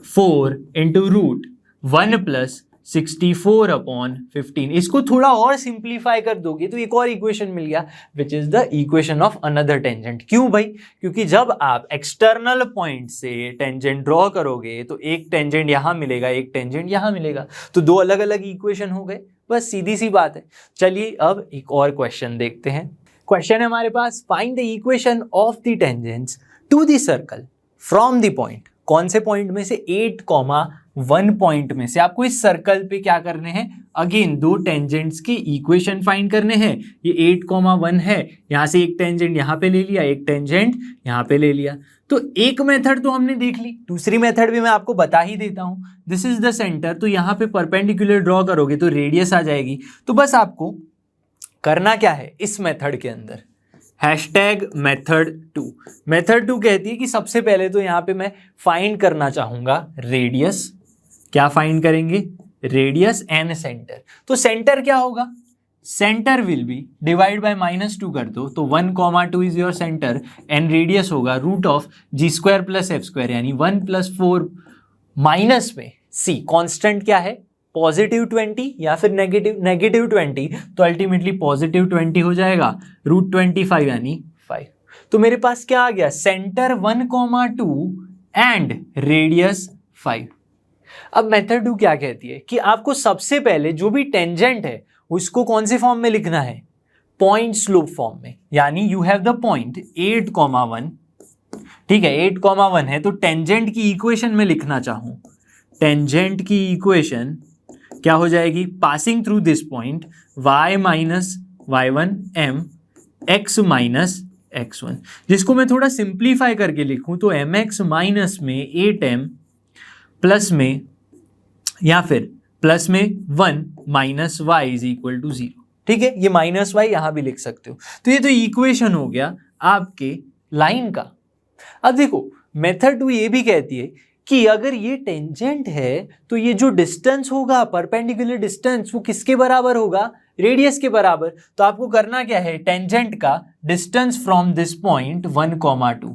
4 इंटू रूट 1 प्लस 64/15। इसको थोड़ा और सिंप्लीफाई कर दोगे तो एक और इक्वेशन मिल गया which is the equation of another tangent. क्यों भाई, क्योंकि जब आप एक्सटर्नल पॉइंट से टेंजेंट ड्रॉ करोगे तो एक टेंजेंट यहां मिलेगा, एक टेंजेंट यहां मिलेगा, तो दो अलग अलग इक्वेशन हो गए, बस सीधी सी बात है। चलिए अब एक और क्वेश्चन देखते हैं। क्वेश्चन है हमारे पास, find the equation of the tangents to the circle from the point. कौन से पॉइंट में से, 8,1 पॉइंट में से आपको इस सर्कल पे क्या करने हैं, अगेन दो टेंजेंट्स के इक्वेशन फाइंड करने हैं। ये 8,1 है, यहां से एक टेंजेंट यहां पे ले लिया, एक टेंजेंट यहां पे ले लिया। तो एक मेथड तो हमने देख ली, दूसरी मेथड भी मैं आपको बता ही देता हूं। दिस इज द सेंटर, तो यहां पे परपेंडिकुलर ड्रॉ करोगे तो रेडियस आ जाएगी। तो बस आपको करना क्या है इस मेथड के अंदर, हैशटैग मेथड 2 कहती है कि सबसे पहले तो यहाँ पे मैं फाइंड करना चाहूंगा रेडियस। क्या फाइंड करेंगे, रेडियस एंड सेंटर। तो सेंटर क्या होगा, centre will be divide by -2 कर दो तो 1,2 is your centre and radius होगा root of g² plus f² यानी 1 + 4 माइनस में c कांस्टेंट क्या है +20 या फिर -20, तो अल्टीमेटली +20 हो जाएगा, √25 यानी 5। तो मेरे पास क्या आ गया, सेंटर 1,2 एंड रेडियस 5। अब मेथड 2 क्या कहती है कि आपको सबसे पहले जो भी टेंजेंट है उसको कौन से फॉर्म में लिखना है, पॉइंट स्लोप फॉर्म में। यानी यू हैव द पॉइंट 8,1, ठीक है, 8,1 है तो टेंजेंट की इक्वेशन में लिखना चाहूं, टेंजेंट की इक्वेशन क्या हो जाएगी, passing through this point y minus y1 m x minus x1, जिसको मैं थोड़ा सिंप्लीफाई करके लिखूं तो mx माइनस में 8m प्लस में या फिर प्लस में 1 minus y is equal to 0, ठीक है, ये माइनस y यहां भी लिख सकते हो। तो ये तो इक्वेशन हो गया आपके लाइन का। अब देखो मेथड 2 ये भी कहती है कि अगर ये टेंजेंट है तो ये जो डिस्टेंस होगा, परपेंडिकुलर डिस्टेंस, वो किसके बराबर होगा, रेडियस के बराबर। तो आपको करना क्या है, टेंजेंट का distance from this point 1,2,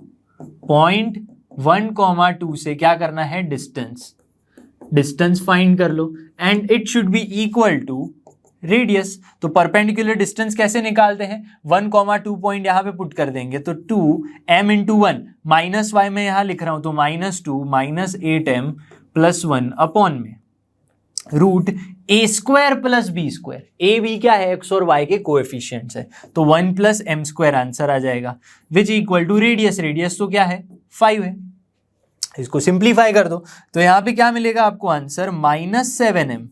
point 1,2 से क्या करना है, डिस्टेंस फाइंड कर लो and it should be equal to radius. तो परपेंडिकुलर डिस्टेंस कैसे निकालते हैं, 1,2 पॉइंट यहां पे पुट कर देंगे तो 2m × 1 माइनस y में यहां लिख रहा हूं तो -2 माइनस 8m प्लस 1 अपॉन में root a² plus b²। a b क्या है, x और y के कोएफिशिएंट्स है, तो 1 + m² आंसर आ जाएगा which equal to radius. Radius तो क्या है 5 है, इसको सिंप्लीफाई कर दो तो यहां पे क्या मिलेगा आपको आंसर -7m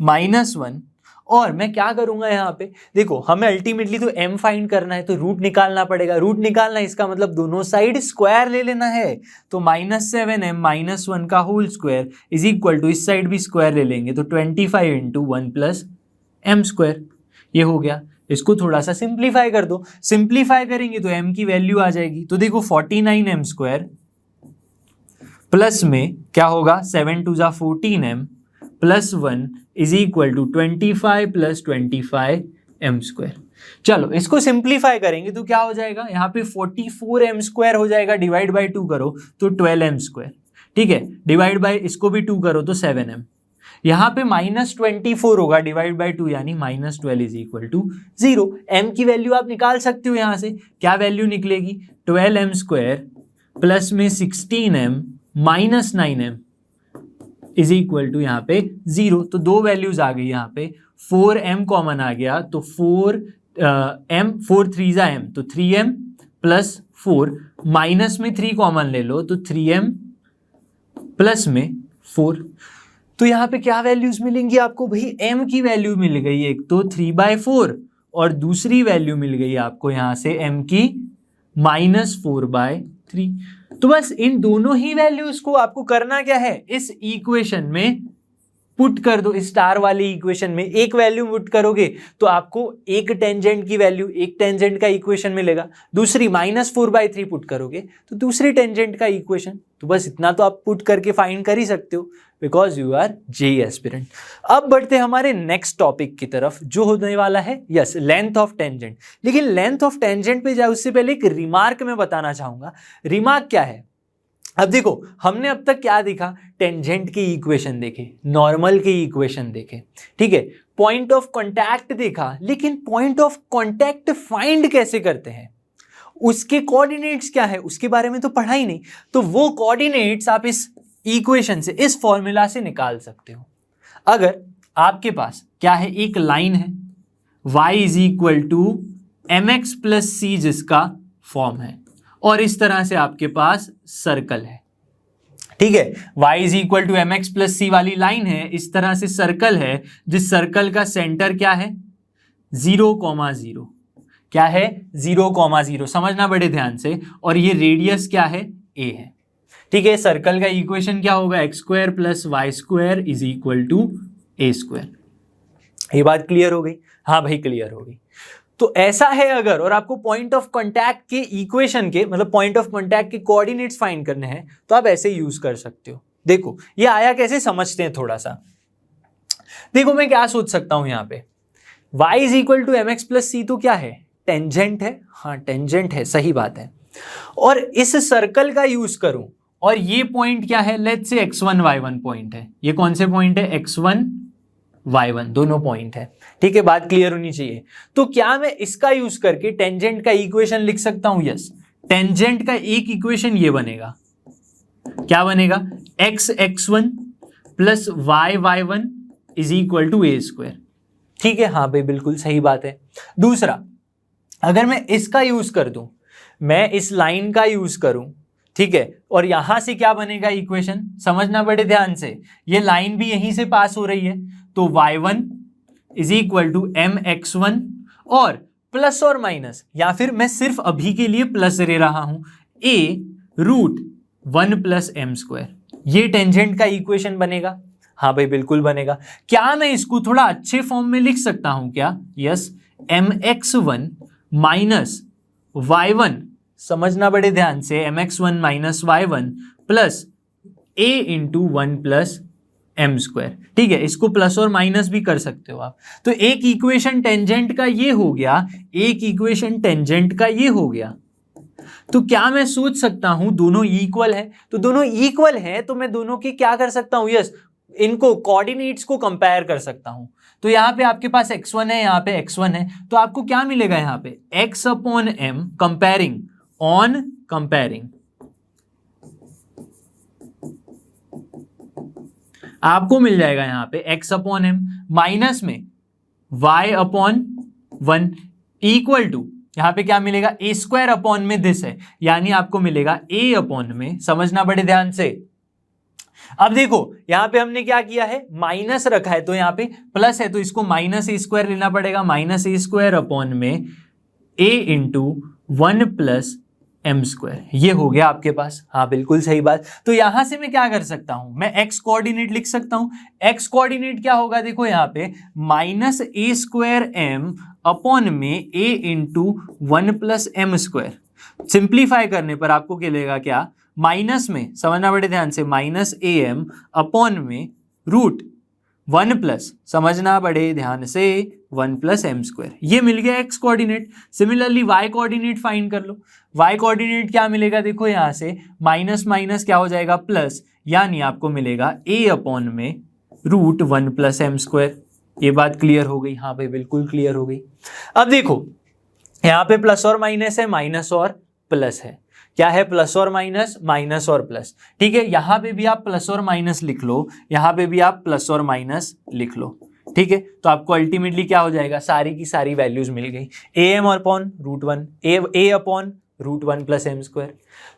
-1। और मैं क्या करूंगा यहाँ पे, देखो हमें अल्टीमेटली तो m फाइंड करना है तो रूट निकालना पड़ेगा। रूट निकालना इसका मतलब दोनों साइड स्क्वायर ले लेना है, तो -7m -1 का whole square is equal to, इस साइड भी स्क्वायर ले लेंगे तो 25 × 1 + एम स्क्वायर। ये हो गया। इसको थोड़ा सा सिंप्लीफाई कर दो, सिंप्लीफाई करेंगे तो m की वैल्यू आ जाएगी। तो देखो 49m स्क्वायर प्लस में क्या होगा 7 2 जा 14m plus 1 is equal to 25 plus 25m square. चलो इसको सिंप्लीफाई करेंगे तो क्या हो जाएगा, यहाँ पे 44m स्क्वायर हो जाएगा, डिवाइड बाई 2 करो तो 12m स्क्वायर। ठीक है, डिवाइड बाई इसको भी 2 करो तो 7m। यहाँ पे -24 होगा, डिवाइड बाई 2 यानी -12 इज इक्वल टू 0। m की वैल्यू आप निकाल सकते हो यहाँ से, क्या वैल्यू निकलेगी 12m स्क्वायर प्लस में 16m minus 9m is equal to यहाँ पे 0। तो दो वैल्यूज आ गई यहाँ पे, 4m कॉमन आ गया तो 4m 4 3 जा m तो 3m प्लस 4 माइनस में 3 कॉमन ले लो तो 3m प्लस में 4। तो यहाँ पे क्या वैल्यूज मिलेंगी आपको भाई, m की वैल्यू मिल गई एक तो 3/4 और दूसरी वैल्यू मिल गई आपको यहाँ से m की -4/3। तो बस इन दोनों ही वैल्यूज को आपको करना क्या है, इस इक्वेशन में पुट कर दो। स्टार वाली इक्वेशन में एक वैल्यू पुट करोगे तो आपको एक टेंजेंट की वैल्यू, एक टेंजेंट का इक्वेशन मिलेगा, दूसरी -4/3 पुट करोगे तो दूसरी टेंजेंट का इक्वेशन। तो बस इतना तो आप पुट करके फाइंड कर ही सकते हो, because you are JEE aspirant. अब बढ़ते हमारे नेक्स्ट टॉपिक की तरफ जो होने वाला है यस लेंथ ऑफ टेंजेंट। लेकिन लेंथ ऑफ टेंजेंट पे जाए उससे पहले एक रिमार्क मैं बताना चाहूंगा। रिमार्क क्या है, अब देखो हमने अब तक क्या देखा, टेंजेंट की इक्वेशन देखे, नॉर्मल की इक्वेशन देखे, ठीक है, पॉइंट ऑफ कांटेक्ट देखा, लेकिन पॉइंट ऑफ कांटेक्ट फाइंड कैसे करते हैं, उसके कोऑर्डिनेट्स क्या है उसके बारे में तो पढ़ा ही नहीं। तो वो कोऑर्डिनेट्स आप इस इक्वेशन से, इस फॉर्मूला से निकाल सकते हो। अगर आपके पास क्या है, एक लाइन है y is equal to mx plus c जिसका फॉर्म है, और इस तरह से आपके पास सर्कल है, ठीक है, y is equal to mx plus c वाली लाइन है, इस तरह से सर्कल है, जिस सर्कल का सेंटर क्या है 0,0, क्या है 0,0, समझना बड़े ध्यान से, और ये रेडियस क्या है a है, ठीक है। सर्कल का इक्वेशन क्या होगा, x² plus y² is equal to a²। ये बात क्लियर हो गई, हाँ भाई क्लियर हो गई। तो ऐसा है अगर, और आपको पॉइंट ऑफ कांटेक्ट के इक्वेशन के मतलब पॉइंट ऑफ कांटेक्ट के कोऑर्डिनेट्स फाइंड करने हैं तो आप ऐसे यूज कर सकते हो। देखो ये आया कैसे समझते हैं थोड़ा सा। देखो मैं क्या सोच सकता हूं यहाँ पे, y is equal to mx plus c तो क्या है, टेंजेंट है, हाँ टेंजेंट है, सही बात है। और इस सर्कल का यूज करूं, और ये पॉइंट क्या है, लेट्स से x1 y1 पॉइंट है। ये कौन से पॉइंट है, x1 y1 दोनों पॉइंट है, ठीक है, बात क्लियर होनी चाहिए। तो क्या मैं इसका यूज करके टेंजेंट का इक्वेशन लिख सकता हूं, यस। टेंजेंट का एक इक्वेशन ये बनेगा, क्या बनेगा, x(x1) plus y(y1) is equal to a², ठीक है, हाँ भाई बिल्कुल सही बात है। दूसरा, अगर मैं इसका यूज कर दूं, मैं इस लाइन का यूज करूं, ठीक है, और यहां से क्या बनेगा इक्वेशन, समझना बड़े ध्यान से, ये लाइन भी यहीं से पास हो रही है, तो y1 is equal to mx1 और प्लस और माइनस, या फिर मैं सिर्फ अभी के लिए प्लस ले रहा हूं, a√1 प्लस m²। ये टेंजेंट का इक्वेशन बनेगा, हाँ भाई बिल्कुल बनेगा। क्या मैं इसको थोड़ा अच्छे फॉर्म में लिख सकता हूं क्या, यस, mx1 माइनस y1, समझना बड़े ध्यान से, mx1 minus y1 plus a into 1 plus m², ठीक है, इसको प्लस और माइनस भी कर सकते हो आप। तो एक इक्वेशन टेंजेंट का ये हो गया, एक इक्वेशन टेंजेंट का ये हो गया। तो क्या मैं सोच सकता हूं दोनों इक्वल है, तो दोनों इक्वल है तो मैं दोनों की क्या कर सकता हूं, यस, इनको कोऑर्डिनेट्स को कंपेयर कर सकता हूं। तो यहां पे आपके पास x1 है, यहां पे x1 है, तो आपको क्या मिलेगा यहाँ पे, x/m कंपेयरिंग ऑन कंपेयरिंग, आपको मिल जाएगा यहाँ पे x/m माइनस में y/1 इक्वल टू, यहाँ पे क्या मिलेगा, a² में दिस है, यानी आपको मिलेगा a में, समझना बड़े ध्यान से। अब देखो यहाँ पे हमने क्या किया है, माइनस रखा है, तो यहाँ पे प्लस है तो इसको -a² लेना पड़ेगा, -a² में a into 1 plus M square, ये हो गया आपके पास। हाँ बिल्कुल सही बात। तो यहां से मैं क्या कर सकता हूं, मैं एक्स कोऑर्डिनेट लिख सकता हूं। एक्स कोऑर्डिनेट क्या होगा, देखो यहाँ पे माइनस ए स्क्वायर एम अपॉन में ए इंटू 1 + m²। सिंप्लीफाई करने पर आपको मिलेगा क्या, माइनस में, समझना बड़े ध्यान से, माइनस ए एम अपॉन में रूट 1+, समझना बड़े ध्यान से, 1 + m²। ये मिल गया x coordinate. Similarly y coordinate find कर लो। वाई कोऑर्डिनेट क्या मिलेगा, देखो यहाँ से माइनस माइनस क्या हो जाएगा प्लस, यानी आपको मिलेगा a अपॉन में रूट 1 + m²। ये बात क्लियर हो गई? हाँ भाई बिल्कुल क्लियर हो गई। अब देखो यहाँ पे प्लस और माइनस है, माइनस और प्लस है। क्या है, प्लस और माइनस, माइनस और प्लस। ठीक है, यहां पे भी आप प्लस और माइनस लिख लो, यहां पे भी आप प्लस और माइनस लिख लो। ठीक है, तो आपको अल्टीमेटली क्या हो जाएगा, सारी की सारी वैल्यूज मिल गई। A m upon root 1, a upon root 1 + m²।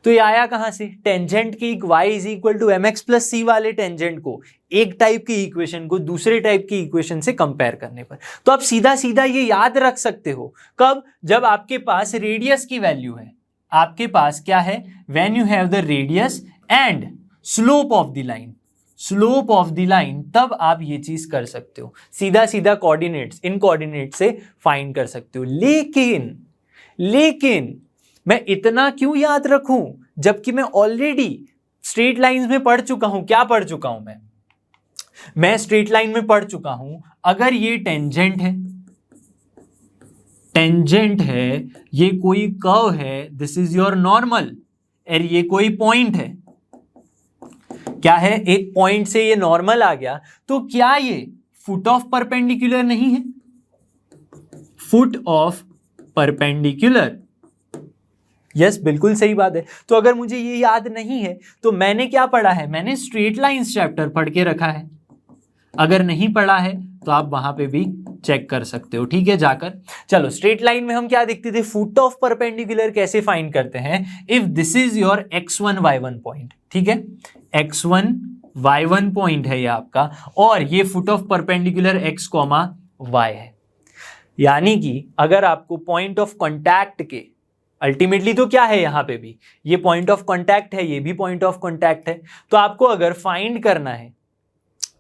तो ये आया कहां से, टेंजेंट की y = mx + c वाले टेंजेंट को, एक टाइप की इक्वेशन को दूसरे टाइप की इक्वेशन से कंपेयर करने पर। तो आप सीधा सीधा ये याद रख सकते हो, कब, जब आपके पास रेडियस की वैल्यू है। आपके पास क्या है, when you have the radius and slope of the line, slope of the line, तब आप ये चीज कर सकते हो, सीधा सीधा कोऑर्डिनेट्स, इन कोऑर्डिनेट से फाइंड कर सकते हो। लेकिन मैं इतना क्यों याद रखूं, जबकि मैं ऑलरेडी स्ट्रेट लाइंस में पढ़ चुका हूं। क्या पढ़ चुका हूं मैं स्ट्रेट लाइन में पढ़ चुका हूं, अगर ये टेंजेंट है, ये कोई कर्व है, दिस इज योर नॉर्मल, और ये कोई पॉइंट है, क्या है, एक पॉइंट से ये नॉर्मल आ गया, तो क्या ये फुट ऑफ परपेंडिकुलर नहीं है, फुट ऑफ परपेंडिकुलर। यस बिल्कुल सही बात है। तो अगर मुझे ये याद नहीं है तो मैंने क्या पढ़ा है, मैंने स्ट्रेट लाइंस चैप्टर पढ़ के रखा है। अगर नहीं पढ़ा है तो आप वहां पे भी चेक कर सकते हो, ठीक है, जाकर। चलो, स्ट्रेट लाइन में हम क्या देखते थे, फुट ऑफ परपेंडिकुलर कैसे फाइंड करते हैं, if this is your x1 y1 point. ठीक है, x1 y1 पॉइंट है ये आपका, और ये foot of perpendicular x, y है। यानी कि अगर आपको पॉइंट ऑफ कॉन्टैक्ट के, अल्टीमेटली तो क्या है, यहां पे भी ये पॉइंट ऑफ कॉन्टैक्ट है, ये भी पॉइंट ऑफ कॉन्टैक्ट है, तो आपको अगर फाइंड करना है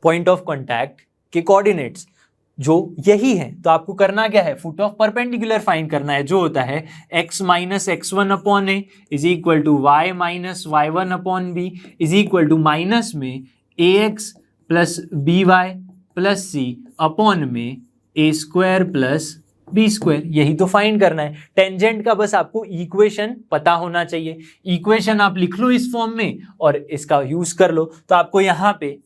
पॉइंट ऑफ कॉन्टैक्ट के कोऑर्डिनेट्स जो यही है, तो आपको करना क्या है, फुट ऑफ परपेंडिकुलर फाइंड करना है, जो होता है x - x1 upon a is equal to y - y1 upon b is equal to minus में ax + by + c अपॉन में a² + b²। यही तो फाइंड करना है। टेंजेंट का बस आपको इक्वेशन पता होना चाहिए। इक्वेशन आप लिख लो इस फॉर्म में और इसका यूज कर लो, तो आपको यहां पे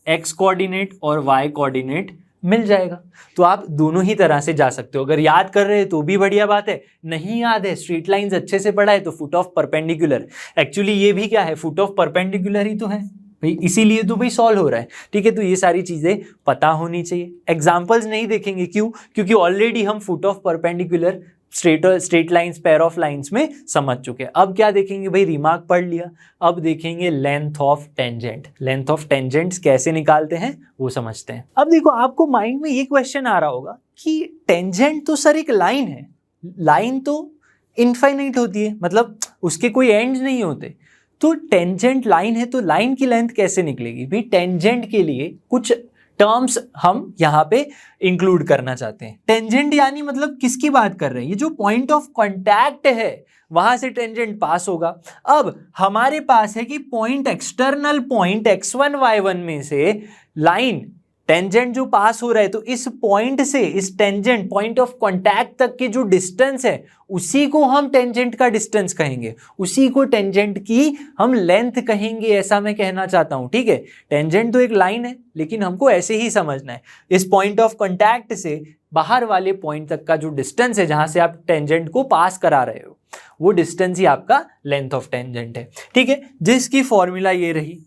x कोऑर्डिनेट और y कोऑर्डिनेट मिल जाएगा। तो आप दोनों ही तरह से जा सकते हो। अगर याद कर रहे हैं तो भी बढ़िया बात है, नहीं याद है, स्ट्रेट लाइंस अच्छे से पढ़ा है तो फुट ऑफ परपेंडिकुलर, एक्चुअली ये भी क्या है, फुट ऑफ परपेंडिकुलर ही तो है भाई, इसीलिए तो भाई सॉल्व हो रहा है। ठीक है, तो ये सारी चीजें पता होनी चाहिए। एग्जाम्पल्स नहीं देखेंगे, क्यों, क्योंकि ऑलरेडी हम foot of perpendicular straight lines, pair of lines में समझ चुके हैं। अब क्या देखेंगे भाई, रिमार्क पढ़ लिया, अब देखेंगे length of tangent. Length of tangents कैसे निकालते हैं वो समझते हैं। अब देखो, आपको माइंड में ये क्वेश्चन आ रहा होगा कि टेंजेंट तो सर एक लाइन है, लाइन तो इनफाइनाइट होती है, मतलब उसके कोई एंड नहीं होते, तो टेंजेंट लाइन है तो लाइन की लेंथ कैसे निकलेगी भाई। टेंजेंट के लिए कुछ टर्म्स हम यहाँ पे इंक्लूड करना चाहते हैं। टेंजेंट यानी मतलब किसकी बात कर रहे हैं, ये जो पॉइंट ऑफ कांटेक्ट है वहां से टेंजेंट पास होगा। अब हमारे पास है कि point, external point x1 y1 में से लाइन टेंजेंट जो पास हो रहा है, तो इस पॉइंट से इस टेंजेंट पॉइंट ऑफ कांटेक्ट तक की जो डिस्टेंस है उसी को हम टेंजेंट का डिस्टेंस कहेंगे, उसी को टेंजेंट की हम लेंथ कहेंगे, ऐसा मैं कहना चाहता हूं। ठीक है, टेंजेंट तो एक लाइन है लेकिन हमको ऐसे ही समझना है, इस पॉइंट ऑफ कांटेक्ट से बाहर वाले पॉइंट तक का जो डिस्टेंस है जहां से आप टेंजेंट को पास करा रहे हो, वो डिस्टेंस ही आपका लेंथ ऑफ टेंजेंट है। ठीक है, जिसकी फॉर्मूला ये रही।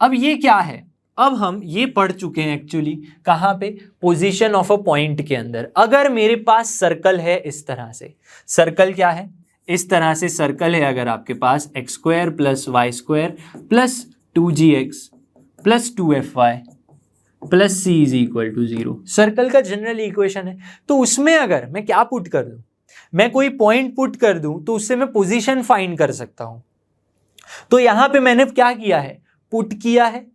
अब ये क्या है, अब हम ये पढ़ चुके हैं एक्चुअली कहाँ पे, पोजीशन ऑफ अ पॉइंट के अंदर। अगर मेरे पास सर्कल है इस तरह से, सर्कल क्या है, इस तरह से सर्कल है, अगर आपके पास x² + y² + 2gx + 2fy + c = 0 circle का जनरल इक्वेशन है, तो उसमें अगर मैं क्या पुट कर दूं, मैं कोई पॉइंट पुट कर दूं तो उससे मैं पोजीशन फाइंड कर सकता हूं। तो यहां पे मैंने क्या किया है, पुट किया है,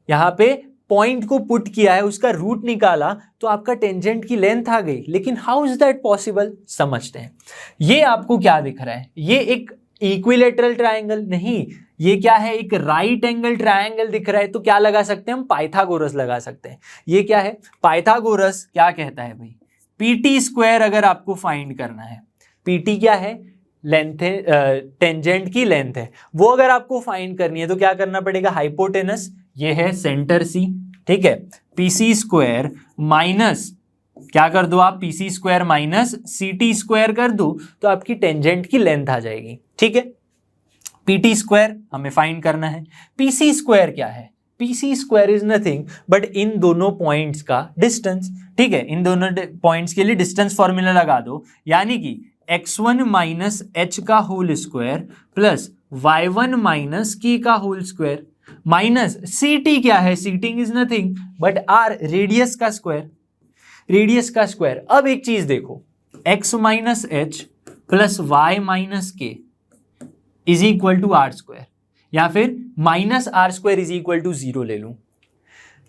यहां पे पॉइंट को पुट किया है, उसका रूट निकाला तो आपका टेंजेंट की लेंथ आ गई। लेकिन हाउ इज दैट पॉसिबल, समझते हैं। ये आपको क्या दिख रहा है, ये एक इक्विलेटरल ट्रायंगल नहीं, ये क्या है, एक राइट एंगल ट्रायंगल दिख रहा है। तो क्या लगा सकते हैं हम, पाइथागोरस लगा सकते हैं। ये क्या है, पाइथागोरस क्या कहता है भाई, पीटी स्क्वायर अगर आपको फाइंड करना है, पीटी क्या है, लेंथ है, टेंजेंट की लेंथ है, वो अगर आपको फाइंड करनी है तो क्या करना पड़ेगा, हाइपोटेनस ये है सेंटर सी, ठीक है, पीसी स्क्वायर माइनस क्या कर दो आप, पीसी स्क्वायर माइनस सीटी स्क्वायर कर दो तो आपकी टेंजेंट की लेंथ आ जाएगी। ठीक है, पीटी स्क्वायर हमें फाइंड करना है, पीसी स्क्वायर क्या है, PC square is nothing but in दोनों पॉइंट्स का डिस्टेंस। ठीक है, इन दोनों पॉइंट्स के लिए डिस्टेंस फॉर्मूला लगा दो, यानी कि x1 माइनस एच का whole square plus y1 minus K का whole square minus C T क्या है, sitting is nothing but R radius का स्क्वायर, रेडियस का स्क्वायर। अब एक चीज देखो, x minus H plus Y minus K is equal to R square, या फिर minus R square is equal to 0 ले लूं।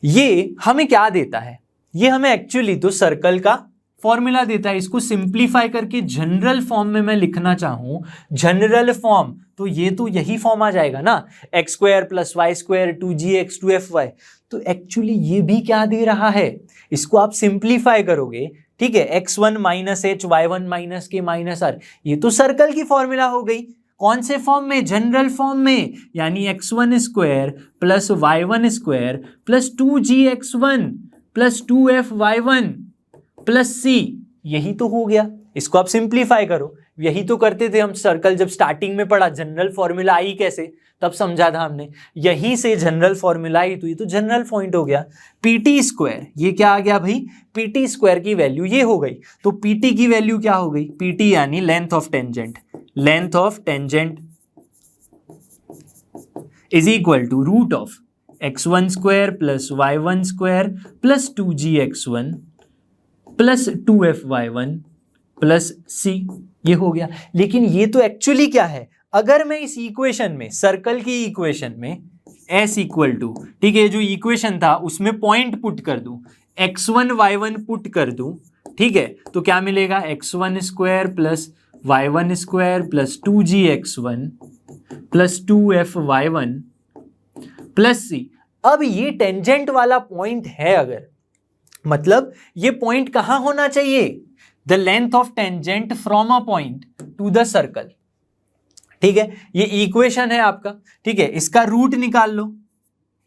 ये हमें क्या देता है, ये हमें एक्चुअली तो सर्कल का फॉर्मूला देता है। इसको सिंप्लीफाई करके जनरल फॉर्म में मैं लिखना चाहूं, जनरल फॉर्म, तो ये तो यही फॉर्म आ जाएगा ना, x square plus y square 2gx 2fy। तो एक्चुअली ये भी क्या दे रहा है, इसको आप सिंप्लीफाई करोगे, ठीक है, x1 minus H y1 minus के माइनस आर, ये तो सर्कल की फॉर्मूला हो गई। कौन से फॉर्म में, जनरल फॉर्म में, यानी x1 square plus y1 square plus 2gx1 plus 2fy1 plus C, यही तो हो गया। इसको आप सिंप्लीफाई करो, यही तो करते थे हम सर्कल जब स्टार्टिंग में पढ़ा, जनरल फॉर्मूला आई कैसे तब समझा था हमने, यहीं से जनरल फॉर्मूला आई, तो ये तो जनरल पॉइंट हो गया। पीटी स्क्वायर ये क्या आ गया भाई, पीटी स्क्वायर की वैल्यू ये हो गई, तो पीटी की वैल्यू क्या हो गई, पीटी यानी length of tangent, length of tangent is equal to root of x1 square plus y1 square plus 2gx1 plus 2fy1 plus C, ये हो गया। लेकिन ये तो एक्चुअली क्या है, अगर मैं इस इक्वेशन में, सर्कल की इक्वेशन में s इक्वल टू, ठीक है, जो इक्वेशन था उसमें पॉइंट पुट कर दूं, x1 y1 पुट कर दूं, ठीक है, तो क्या मिलेगा, x1 square plus y1 square plus 2gx1 plus 2fy1 plus C. अब ये टेंजेंट वाला पॉइंट है, अगर मतलब ये पॉइंट कहां होना चाहिए, the length of tangent from a point two the circle. ठीक है, ये इक्वेशन है आपका, ठीक है, इसका रूट निकाल लो।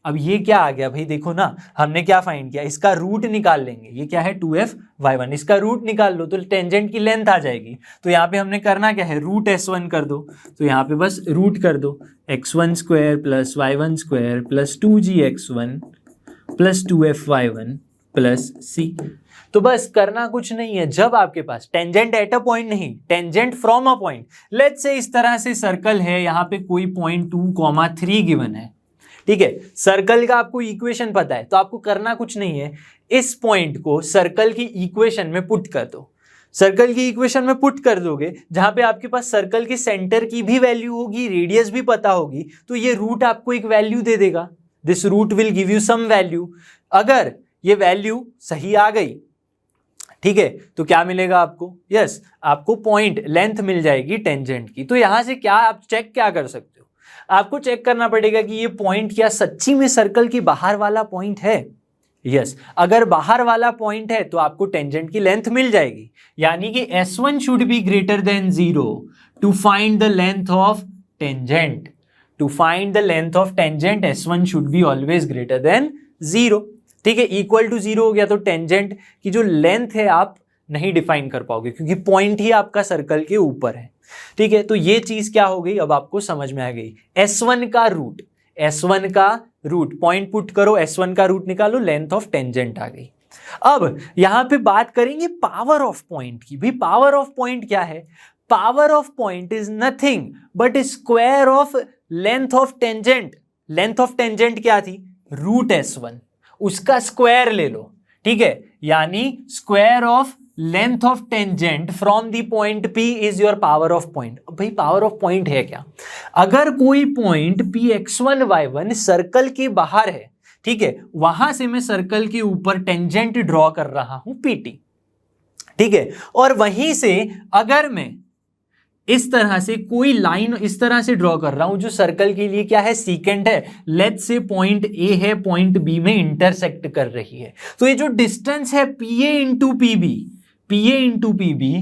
अब ये क्या आ गया भाई, देखो ना, हमने क्या फाइंड किया, इसका रूट निकाल लेंगे, ये क्या है 2fy1, इसका रूट निकाल लो तो टेंजेंट की लेंथ आ जाएगी। तो यहाँ पे हमने करना क्या है, रूट s1 कर दो, तो यहाँ पे बस रूट कर दो, x1 square plus y1 square plus 2gx1 plus 2fy1 plus C. तो बस करना कुछ नहीं है, जब आपके पास टेंजेंट एट अ पॉइंट नहीं, tangent from a point, let's say इस तरह से सर्कल है, यहाँ पे कोई पॉइंट 2,3 गिवन है, ठीक है, सर्कल का आपको इक्वेशन पता है, तो आपको करना कुछ नहीं है, इस पॉइंट को सर्कल की इक्वेशन में पुट कर दो। सर्कल की इक्वेशन में पुट कर दोगे, जहां पे आपके पास सर्कल के सेंटर की भी वैल्यू होगी, रेडियस भी पता होगी, तो ये रूट आपको एक वैल्यू दे देगा, this root will give you some value. अगर ये वैल्यू सही आ गई, ठीक है, तो क्या मिलेगा आपको, यस, आपको पॉइंट लेंथ मिल जाएगी टेंजेंट की। तो यहां से क्या आप चेक क्या कर सकते हो, आपको चेक करना पड़ेगा कि ये पॉइंट क्या सच्ची में सर्कल की बाहर वाला पॉइंट है। यस, अगर बाहर वाला पॉइंट है तो आपको टेंजेंट की लेंथ मिल जाएगी, यानी कि s1 should be greater than 0 to find the length of tangent. To find the length of tangent s1 should be always greater than 0। ठीक है, इक्वल टू 0 हो गया तो टेंजेंट की जो लेंथ है आप नहीं डिफाइन कर पाओगे, क्योंकि पॉइंट ही आपका सर्कल के ऊपर है। ठीक है, तो ये चीज क्या हो गई, अब आपको समझ में आ गई। s1 का रूट, s1 का रूट पॉइंट पुट करो, s1 का रूट निकालो, लेंथ ऑफ टेंजेंट आ गई। अब यहां पे बात करेंगे पावर ऑफ पॉइंट की। भाई पावर ऑफ पॉइंट क्या है, power of point is nothing but square of length of tangent. Length of tangent क्या थी, रूट s1, उसका स्क्वायर ले लो, ठीक है, यानी square of length of tangent from the point P is your power of point. भाई power of point है क्या? अगर कोई पॉइंट Px1 y1 सर्कल के बाहर है, ठीक है, वहां से मैं सर्कल के ऊपर टेंजेंट ड्रॉ कर रहा हूं PT, ठीक है, और वहीं से अगर मैं इस तरह से कोई लाइन इस तरह से ड्रॉ कर रहा हूं जो सर्कल के लिए क्या है, सीकेंट है, लेट्स से पॉइंट A है पॉइंट B में इंटरसेक्ट कर रही है, तो ये जो डिस्टेंस है PA into PB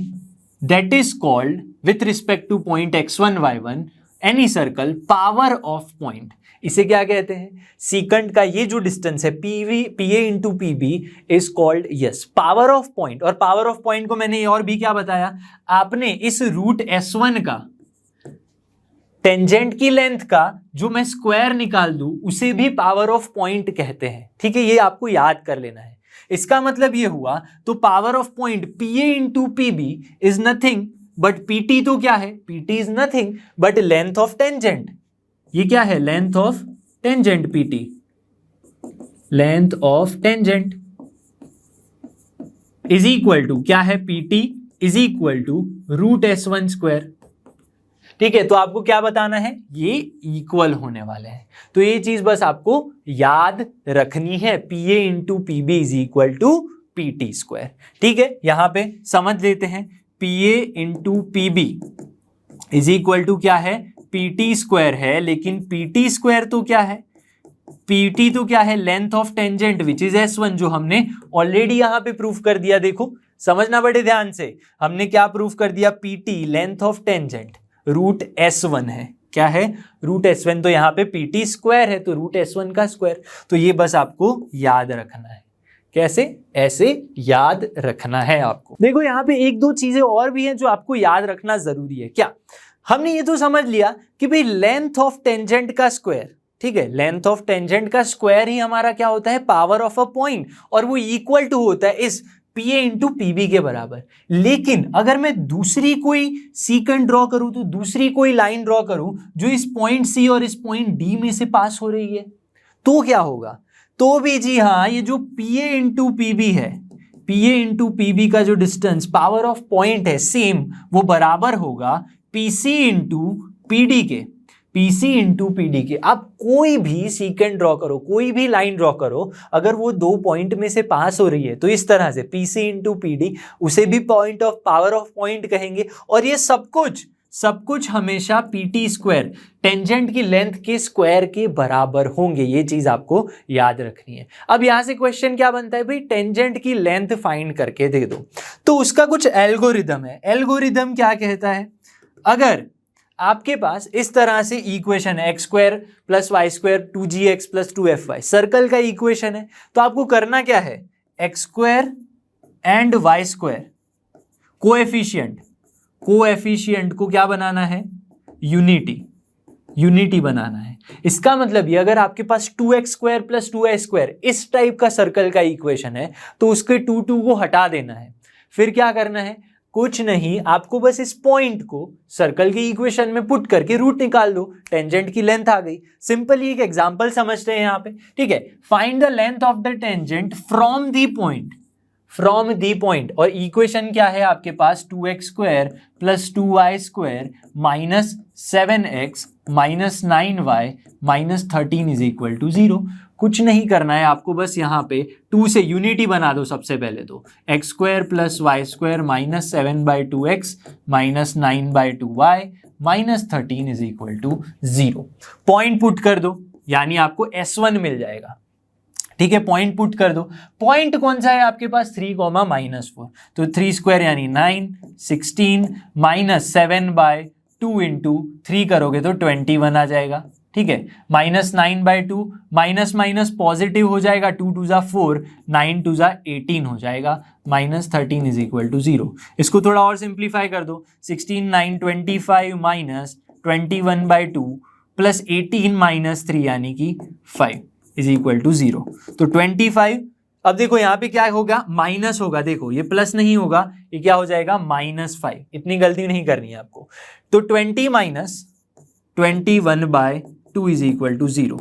that is called with respect two point x1 y1 any circle power of point. इसे क्या कहते हैं? सीकेंट का ये जो डिस्टेंस है PA into PB is called yes power of point. और पावर ऑफ पॉइंट को मैंने और भी क्या बताया, आपने इस रूट S1 का टेंजेंट की लेंथ का जो मैं स्क्वायर निकाल दूं उसे भी पावर ऑफ पॉइंट कहते हैं, ठीक है, ये आपको याद कर लेना है। इसका मतलब ये हुआ, तो power of point PA into PB is nothing but PT तो क्या है, PT is nothing but length of tangent. ये क्या है? Length of tangent PT, length of tangent is equal to क्या है, PT is equal to root S1 square, ठीक है। तो आपको क्या बताना है, ये इक्वल होने वाले हैं, तो ये चीज बस आपको याद रखनी है, PA into PB is equal to PT square, ठीक है। यहां पे समझ लेते हैं, PA into PB is equal to क्या है, PT स्क्वायर है, लेकिन PT स्क्वायर तो क्या है, PT तो क्या है, length of tangent which is S1, जो हमने ऑलरेडी यहां पे प्रूफ कर दिया। देखो समझना बड़े ध्यान से, हमने क्या प्रूफ कर दिया, PT length of tangent root S1 है, क्या है, रूट S1, तो यहाँ पे PT स्क्वायर है तो रूट S1 का स्क्वायर। तो ये बस आपको याद रखना है, कैसे, ऐसे याद रखना है आपको। देखो यहाँ पे एक दो चीजें और भी हैं जो आपको याद रखना जरूरी है। क्या? हमने ये तो समझ लिया कि भाई लेंथ ऑफ टेंजेंट का स्क्वायर, ठीक है, लेंथ ऑफ टेंजेंट का स्क्वायर ही हमारा क्या होता है, पावर ऑफ अ पॉइंट, और वो इक्वल टू होता है इस PA इंटू PB के बराबर। लेकिन अगर मैं दूसरी कोई सीकेंट ड्रॉ करूं, तो दूसरी कोई लाइन ड्रॉ करूं जो इस पॉइंट C और इस पॉइंट D में से पास हो रही है, तो क्या होगा, तो भी जी हाँ, ये जो PA इंटू PB है, PA इंटू PB का जो डिस्टेंस पावर ऑफ पॉइंट है सेम, वो बराबर होगा PC इंटू PD के, PC इंटू PD के। आप कोई भी सीकेंट ड्रॉ करो, कोई भी लाइन ड्रॉ करो, अगर वो दो पॉइंट में से पास हो रही है तो इस तरह से PC इंटू PD, उसे भी point of power of point कहेंगे। और ये सब कुछ हमेशा PT स्क्वायर टेंजेंट की लेंथ के स्क्वायर के बराबर होंगे, ये चीज आपको याद रखनी है। अब यहां से क्वेश्चन क्या बनता है भाई, टेंजेंट की लेंथ फाइंड करके दे दो, तो उसका कुछ एल्गोरिदम है। एल्गोरिदम क्या कहता है, अगर आपके पास इस तरह से इक्वेशन है, x square plus y square 2gx plus 2fy, circle का इक्वेशन है, तो आपको करना क्या है, x square and y square coefficient को क्या बनाना है, यूनिटी बनाना है। इसका मतलब ये, अगर आपके पास 2x square plus 2y square इस टाइप का सर्कल का इक्वेशन है, तो उसके 2 को हटा देना है। फिर क्या करना है, कुछ नहीं, आपको बस इस पॉइंट को सर्कल के इक्वेशन में पुट करके रूट निकाल दो, टेंजेंट की लेंथ आ गई। सिंपली एक एग्जांपल समझते हैं यहाँ पे, ठीक है। Find the length of the tangent from the point, और इक्वेशन क्या है आपके पास, 2x square plus 2y square minus 7x minus 9y minus 13 is equal to 0। कुछ नहीं करना है आपको, बस यहाँ पे 2 से यूनिटी बना दो सबसे पहले, तो x square plus y square minus 7/2x minus 9/2y minus 13 is equal to 0। Point put कर दो, यानी आपको S1 मिल जाएगा, ठीक है। पॉइंट पुट कर दो, पॉइंट कौन सा है आपके पास, 3, -4, तो 3 स्क्वायर यानी 9, 16 माइनस 7/2 इंटू 3 करोगे तो 21 आ जाएगा, ठीक है। माइनस 9/2, माइनस माइनस पॉजिटिव हो जाएगा, 2 2 जा 4, 9 2 जा 18 हो जाएगा, माइनस 13 इज इक्वल टू 0। इसको थोड़ा और सिंप्लीफाई कर दो, 16 9 25 माइनस 21/2 प्लस 18 माइनस 3 यानी कि 5 इज इक्वल टू 0। तो 25, अब देखो यहाँ पे क्या होगा, माइनस होगा, देखो ये प्लस नहीं होगा, ये क्या हो जाएगा -5। इतनी गलती नहीं करनी है आपको। तो 20 माइनस 21/2 इज इक्वल टू 0,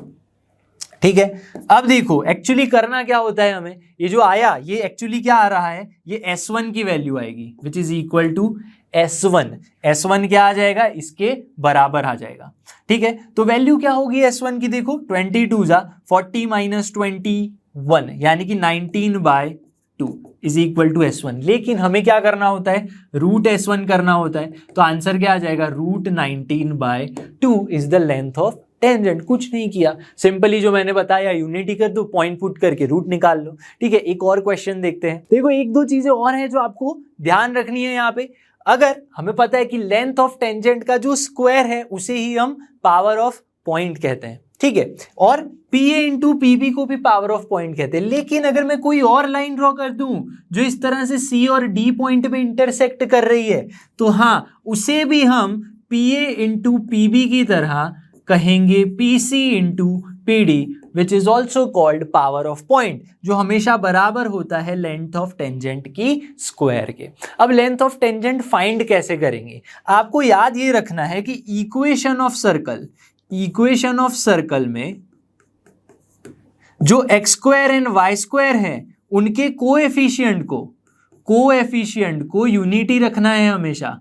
ठीक है, अब देखो एक्चुअली करना क्या होता है हमें, ये जो आया ये एक्चुअली क्या आ रहा है, ये S1 की वैल्यू आएगी विच इज इक्वल टू S1 क्या आ जाएगा, इसके बराबर आ जाएगा। ठीक है, तो वैल्यू क्या होगी S1 की, देखो 22 जा 40 माइनस 21 यानी कि 19/2 इज इक्वल टू S1। लेकिन हमें क्या करना होता है, रूट S1 करना होता है, तो आंसर क्या आ जाएगा, root 19/2 is the length of tangent. कुछ नहीं किया, सिंपली जो मैंने बताया यूनिटी कर दो, पॉइंट पुट करके रूट निकाल लो। ठीक है, एक और क्वेश्चन देखते हैं। देखो एक दो चीजें और हैं जो आपको ध्यान रखनी है यहाँ पे। अगर हमें पता है कि लेंथ ऑफ टेंजेंट का जो स्क्वायर है उसे ही हम पावर ऑफ पॉइंट कहते हैं। ठीक है, और PA इंटू PB को भी पावर ऑफ पॉइंट कहते हैं। लेकिन अगर मैं कोई और लाइन ड्रॉ कर दूं जो इस तरह से C और D पॉइंट पे इंटरसेक्ट कर रही है, तो हाँ उसे भी हम PA इंटू PB की तरह कहेंगे PC into PD which is also called power of point, जो हमेशा बराबर होता है लेंथ ऑफ टेंजेंट की स्क्वायर के। अब लेंथ ऑफ टेंजेंट फाइंड कैसे करेंगे, आपको याद ये रखना है कि इक्वेशन ऑफ सर्कल में जो x square and y square है उनके कोएफिशिएंट को यूनिटी रखना है, हमेशा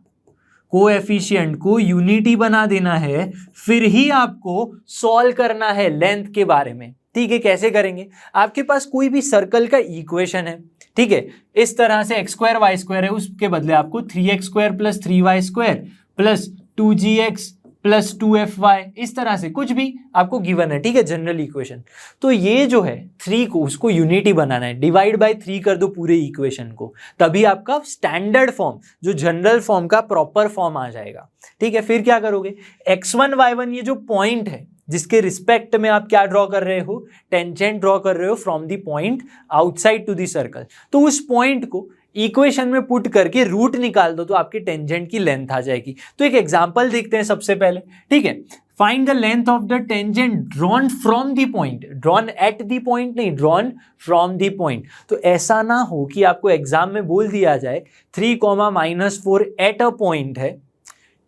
कोएफिशिएंट को यूनिटी बना देना है, फिर ही आपको सॉल्व करना है लेंथ के बारे में। ठीक है, कैसे करेंगे, आपके पास कोई भी सर्कल का इक्वेशन है, ठीक है, इस तरह से x स्क्वायर y स्क्वायर है, उसके बदले आपको 3x square plus 3y square plus 2gx plus 2fy इस तरह से कुछ भी आपको गिवन है। ठीक है, जनरल इक्वेशन। तो ये जो है 3 को उसको यूनिटी बनाना है, डिवाइड बाय 3 कर दो पूरे इक्वेशन को, तभी आपका स्टैंडर्ड फॉर्म जो जनरल फॉर्म का प्रॉपर फॉर्म आ जाएगा। ठीक है, फिर क्या करोगे, x1 y1 ये जो पॉइंट है जिसके रिस्पेक्ट में आप क्या ड्रॉ कर रहे हो, टेंजेंट ड्रॉ कर रहे हो from the point outside to the circle, तो उस पॉइंट को इक्वेशन में पुट करके रूट निकाल दो तो आपकी टेंजेंट की लेंथ आ जाएगी। तो एक एग्जांपल देखते हैं सबसे पहले। ठीक है, find the length of the tangent drawn from the point, drawn at the point नहीं, ड्रॉन फ्रॉम द पॉइंट। तो ऐसा ना हो कि आपको एग्जाम में बोल दिया जाए 3, एट अ पॉइंट है,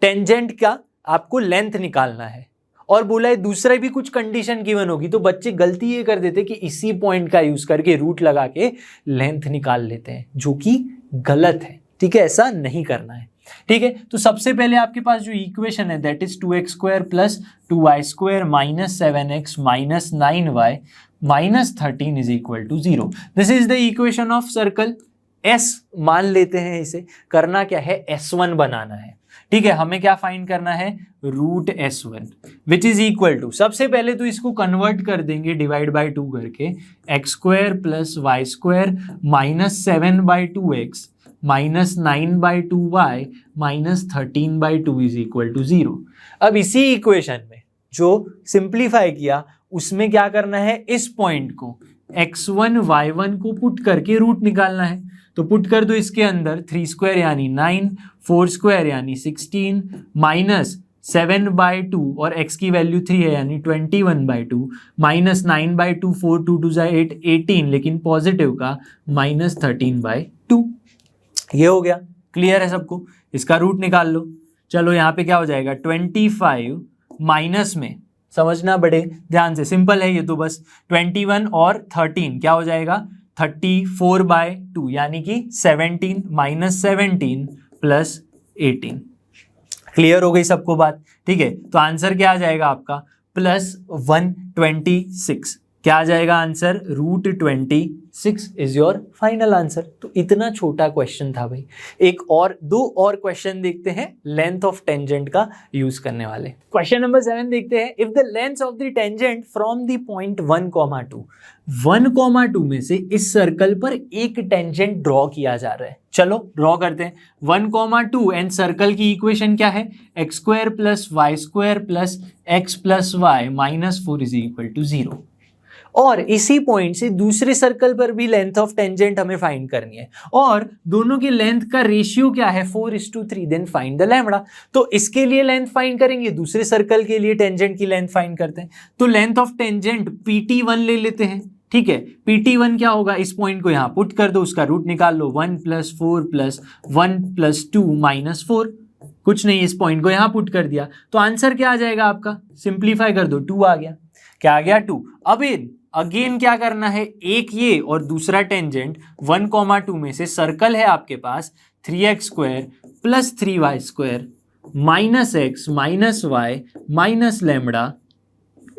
टेंजेंट का आपको लेंथ निकालना है, और बोला है दूसरा भी कुछ कंडीशन गिवन होगी, तो बच्चे गलती ये कर देते कि इसी पॉइंट का यूज करके रूट लगा के लेंथ निकाल लेते हैं, जो कि गलत है। ठीक है, ऐसा नहीं करना है। ठीक है, तो सबसे पहले आपके पास जो इक्वेशन है that is 2x square plus 2y square minus 7x minus 9y minus 13 is equal to 0। This is the equation of circle. S मान लेते हैं, इसे करना क्या है, S1 बनाना है। ठीक है, हमें क्या फाइंड करना है, root S1 which is equal to, सबसे पहले तो इसको कन्वर्ट कर देंगे डिवाइड बाय 2 करके, x square plus y square minus 7/2x minus 9/2y minus 13/2 is equal to 0। अब इसी इक्वेशन में जो सिंप्लीफाई किया उसमें क्या करना है, इस पॉइंट को x1 y1 को पुट करके रूट निकालना है। तो पुट कर दो इसके अंदर, 3 स्क्वायर यानी 9, 4 स्क्वायर यानी 16 माइनस 7/2 और x की वैल्यू 3 है यानी 21/2 माइनस 9/2, 4 2 2 8 18, लेकिन पॉजिटिव का माइनस 13/2। ये हो गया, क्लियर है सबको, इसका रूट निकाल लो। चलो यहाँ पे क्या हो जाएगा, 25 माइनस में समझना बड़े ध्यान से, सिंपल है ये तो, बस 21 और 13 क्या हो जाएगा, 34/2 यानी कि 17 माइनस 17 प्लस 18। क्लियर हो गई सबको बात। ठीक है, तो आंसर क्या आ जाएगा आपका, प्लस 126। क्या आ जाएगा answer, root 26 is your final answer. तो इतना छोटा क्वेश्चन था भाई। एक और दो और क्वेश्चन देखते हैं लेंथ ऑफ टेंजेंट का यूज करने वाले। क्वेश्चन नंबर 7 देखते हैं, if the length of the tangent from the point 1,2, 1,2 में से इस सर्कल पर एक टेंजेंट ड्रॉ किया जा रहा है। चलो ड्रॉ करते हैं। 1,2 एंड सर्कल की इक्वेशन क्या है, x square plus y square plus x plus Y minus 4 is equal to 0। और इसी पॉइंट से दूसरे सर्कल पर भी लेंथ ऑफ टेंजेंट हमें फाइंड करनी है, और दोनों के लेंथ का रेशियो क्या है, 4:3, देन फाइंड द लैम्बडा। तो इसके लिए लेंथ फाइंड करेंगे, दूसरे सर्कल के लिए टेंजेंट की लेंथ फाइंड करते हैं। तो लेंथ ऑफ टेंजेंट PT1 ले लेते हैं। ठीक है, PT1 क्या होगा, इस पॉइंट को यहां पुट कर दो, उसका रूट निकाल लो, 1 + 4 + 1 + 2 - 4, कुछ नहीं, इस पॉइंट को यहां पुट कर दिया। तो आंसर क्या आ जाएगा आपका, सिंप्लीफाई कर दो, 2 आ गया। क्या आ गया 2। अब अगेन क्या करना है, एक ये और दूसरा टेंजेंट 1,2 में से सर्कल है आपके पास 3x² plus 3y² minus x minus y minus lambda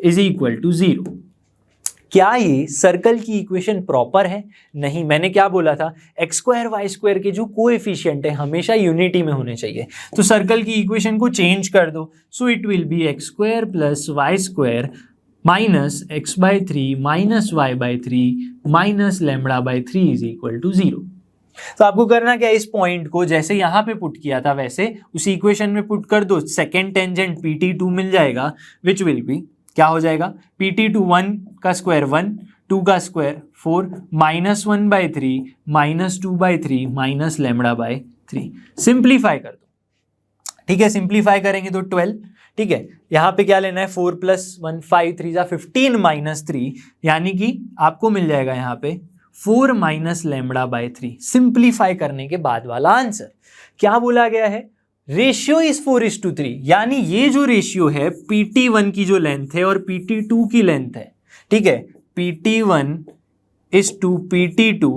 is equal to 0। क्या ये सर्कल की इक्वेशन प्रॉपर है? नहीं, मैंने क्या बोला था, x² y² के जो कोएफिशिएंट है हमेशा यूनिटी में होने चाहिए। तो सर्कल की इक्वेशन को चेंज कर दो, so it will be x² plus y² minus x/3 minus y/3 minus λ/3 is equal to 0। तो आपको करना क्या, इस पॉइंट को जैसे यहाँ पे पुट किया था वैसे उसी इक्वेशन में पुट कर दो। सेकेंड टेंजेंट PT2 मिल जाएगा, विच विल बी क्या हो जाएगा, PT2 1 का स्क्वायर 1, 2 का square 4 minus 1/3 minus 2/3 minus λ/3। Simplify कर दो, ठीक है, सिंप्लीफाई करेंगे तो 12, ठीक है। यहाँ पे क्या लेना है, 4 + 1 5 3 जा 15 माइनस 3, यानी कि आपको मिल जाएगा यहाँ पे 4 माइनस λ/3। सिंप्लीफाई करने के बाद वाला आंसर क्या बोला गया है, रेशियो इज 4:3, यानी ये जो रेशियो है PT1 की जो लेंथ है और PT2 की लेंथ है, ठीक है, PT1 is to PT2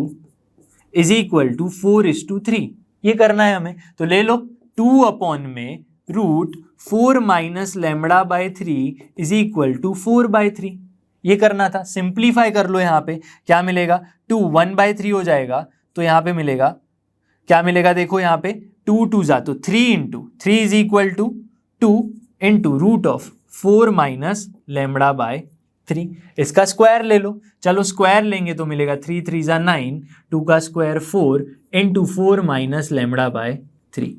is equal to 4:3। ये करना है हमें, तो ले लो 2 अपॉन में root 4 minus λ/3 is equal to 4/3। ये करना था, सिंप्लीफाई कर लो। यहाँ पे क्या मिलेगा, 2 1/3 हो जाएगा, तो यहाँ पे मिलेगा क्या मिलेगा, देखो यहाँ पे 2 2 जा तो 3 into 3 is equal to 2 into root of 4 minus λ/3। इसका स्क्वायर ले लो, चलो स्क्वायर लेंगे तो मिलेगा 3 3 जा 9, 2 का स्क्वायर 4 इंटू 4 माइनस λ/3।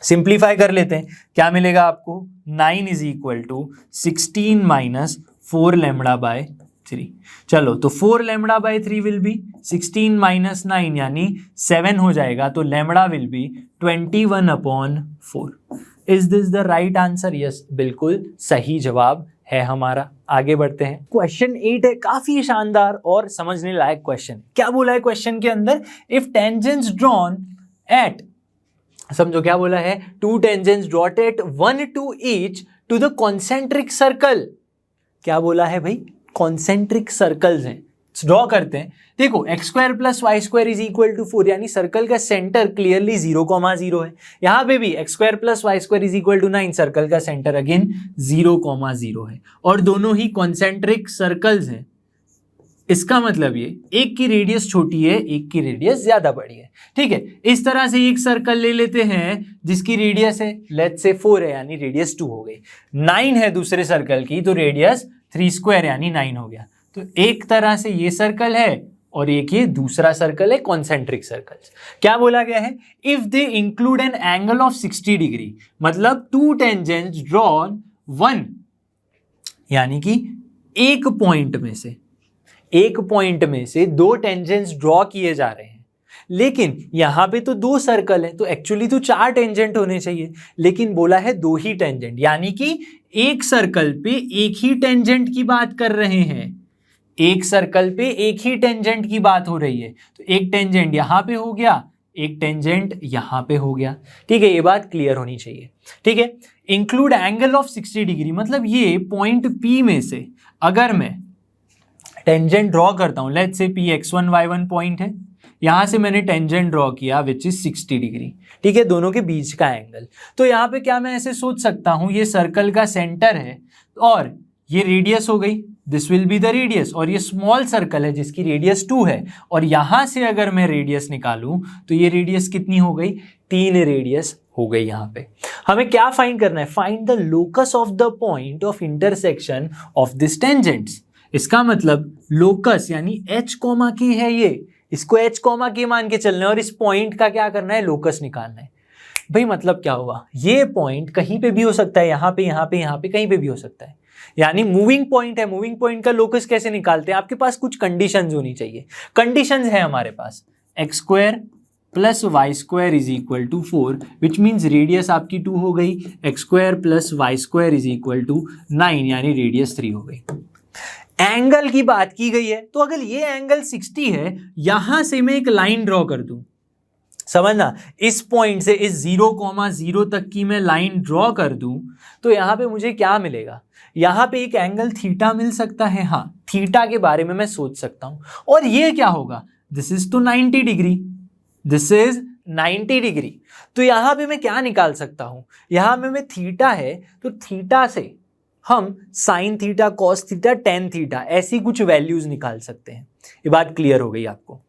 सिंप्लीफाई कर लेते हैं, क्या मिलेगा आपको, 9 इज इक्वल टू 16 माइनस 4 λ/3। चलो तो 4 λ/3 विल बी 16 माइनस 9 यानी 7 हो जाएगा, तो lambda will be 21/4। Is this the right answer? Yes, बिल्कुल सही जवाब है हमारा। आगे बढ़ते हैं, क्वेश्चन 8 है, काफी शानदार और समझने लायक क्वेश्चन। क्या बोला है क्वेश्चन के अंदर, इफ टेंजेंट्स ड्रॉन एट, समझो क्या बोला है, 2 tangents drawn at 1 to each to the concentric circle. क्या बोला है भाई, कॉन्सेंट्रिक सर्कल्स हैं, ड्रॉ करते हैं। देखो x² plus y² is equal to 4, यानी सर्कल का सेंटर क्लियरली 0,0 है। यहाँ पे भी x² plus y² is equal to 9, circle का सेंटर अगेन 0,0 है, और दोनों ही कॉन्सेंट्रिक सर्कल्स हैं। इसका मतलब ये एक की रेडियस छोटी है, एक की रेडियस ज्यादा बड़ी है, ठीक है। इस तरह से एक सर्कल ले लेते हैं जिसकी रेडियस है लेट्स से 4 है, यानी रेडियस 2 हो गई। 9 है दूसरे सर्कल की, तो रेडियस 3² यानी 9 हो गया। तो एक तरह से ये सर्कल है और एक ये दूसरा सर्कल है, कॉन्सेंट्रिक सर्कल्स। क्या बोला गया है, if they include an angle of 60 degree, मतलब 2 टेंजेंट्स ड्रॉन 1, यानी कि एक पॉइंट में से 2 टेंजेंट्स ड्रॉ किए जा रहे हैं। लेकिन यहां पे तो 2 सर्कल है, तो एक्चुअली तो 4 टेंजेंट होने चाहिए, लेकिन बोला है 2 ही टेंजेंट, यानी कि एक सर्कल पे एक ही टेंजेंट की बात कर रहे हैं। एक सर्कल पे एक ही टेंजेंट की बात हो रही है, तो एक टेंजेंट यहां पे हो गया, एक टेंजेंट यहां पे हो गया, ठीक है। ये बात क्लियर होनी चाहिए, ठीक है। इंक्लूड एंगल ऑफ 60 डिग्री, मतलब ये पॉइंट P में से अगर मैं टेंजेंट ड्रॉ करता हूं, let's say P x1 y1 point है, यहां से मैंने टेंजेंट ड्रॉ किया विच इज 60 डिग्री, ठीक है, दोनों के बीच का एंगल। तो यहाँ पे क्या मैं ऐसे सोच सकता हूं, ये सर्कल का सेंटर है और ये रेडियस हो गई, this will be the radius, और ये स्मॉल सर्कल है जिसकी रेडियस 2 है, और यहां से अगर मैं रेडियस निकालूं तो ये रेडियस कितनी हो गई, 3 रेडियस हो गई। यहाँ पे हमें क्या फाइंड करना है, find the locus of the point of intersection of this tangents. इसका मतलब लोकस यानी h, k है ये, इसको h, k मान के चलना है और इस पॉइंट का क्या करना है, लोकस निकालना है। भाई मतलब क्या हुआ, ये पॉइंट कहीं पे भी हो सकता है, यहाँ पे यहाँ पे यहाँ पे कहीं पे भी हो सकता है, यानी मूविंग पॉइंट है। मूविंग पॉइंट का लोकस कैसे निकालते हैं, आपके पास कुछ कंडीशंस होनी चाहिए। कंडीशंस है हमारे पास, x² plus y² is equal to 4, which means radius आपकी 2 हो गई, x² plus y² is equal to 9, यानी रेडियस 3 हो गई। एंगल की बात की गई है, तो अगर ये एंगल 60 है, यहां से मैं एक लाइन ड्रॉ कर दूं, समझना, इस पॉइंट से इस 0,0 तक की मैं लाइन ड्रॉ कर दूं तो यहां पे मुझे क्या मिलेगा, यहां पे एक एंगल थीटा मिल सकता है। हाँ, थीटा के बारे में मैं सोच सकता हूं। और ये क्या होगा, दिस इज तो 90 डिग्री, दिस इज 90 डिग्री। तो यहां पे मैं क्या निकाल सकता हूं, यहां में थीटा है तो थीटा से हम sine theta, cos theta, tan theta ऐसी कुछ वैल्यूज निकाल सकते हैं। ये बात क्लियर हो गई आपको।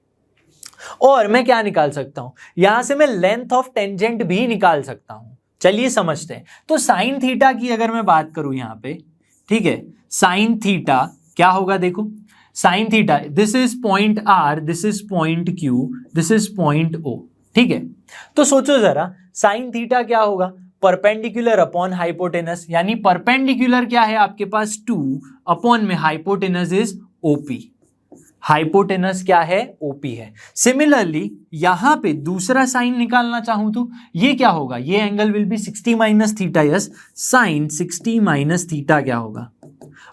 और मैं क्या निकाल सकता हूं, यहां से मैं लेंथ ऑफ टेंजेंट भी निकाल सकता हूं। चलिए समझते हैं। तो साइन थीटा की अगर मैं बात करूं यहां पे, ठीक है, साइन थीटा क्या होगा, देखो sine theta, this is point R, this is point Q, this is point O, ठीक है। तो सोचो जरा, साइन थीटा क्या होगा, परपेंडिकुलर अपॉन हाइपोटेनस, यानी परपेंडिकुलर क्या है आपके पास 2 अपॉन में हाइपोटेनस इज ओपी, हाइपोटेनस क्या है, ओपी है। सिमिलरली यहां पे दूसरा साइन निकालना चाहूं तो ये क्या होगा, ये angle will be 60 minus theta, yes, sine 60 minus theta क्या होगा,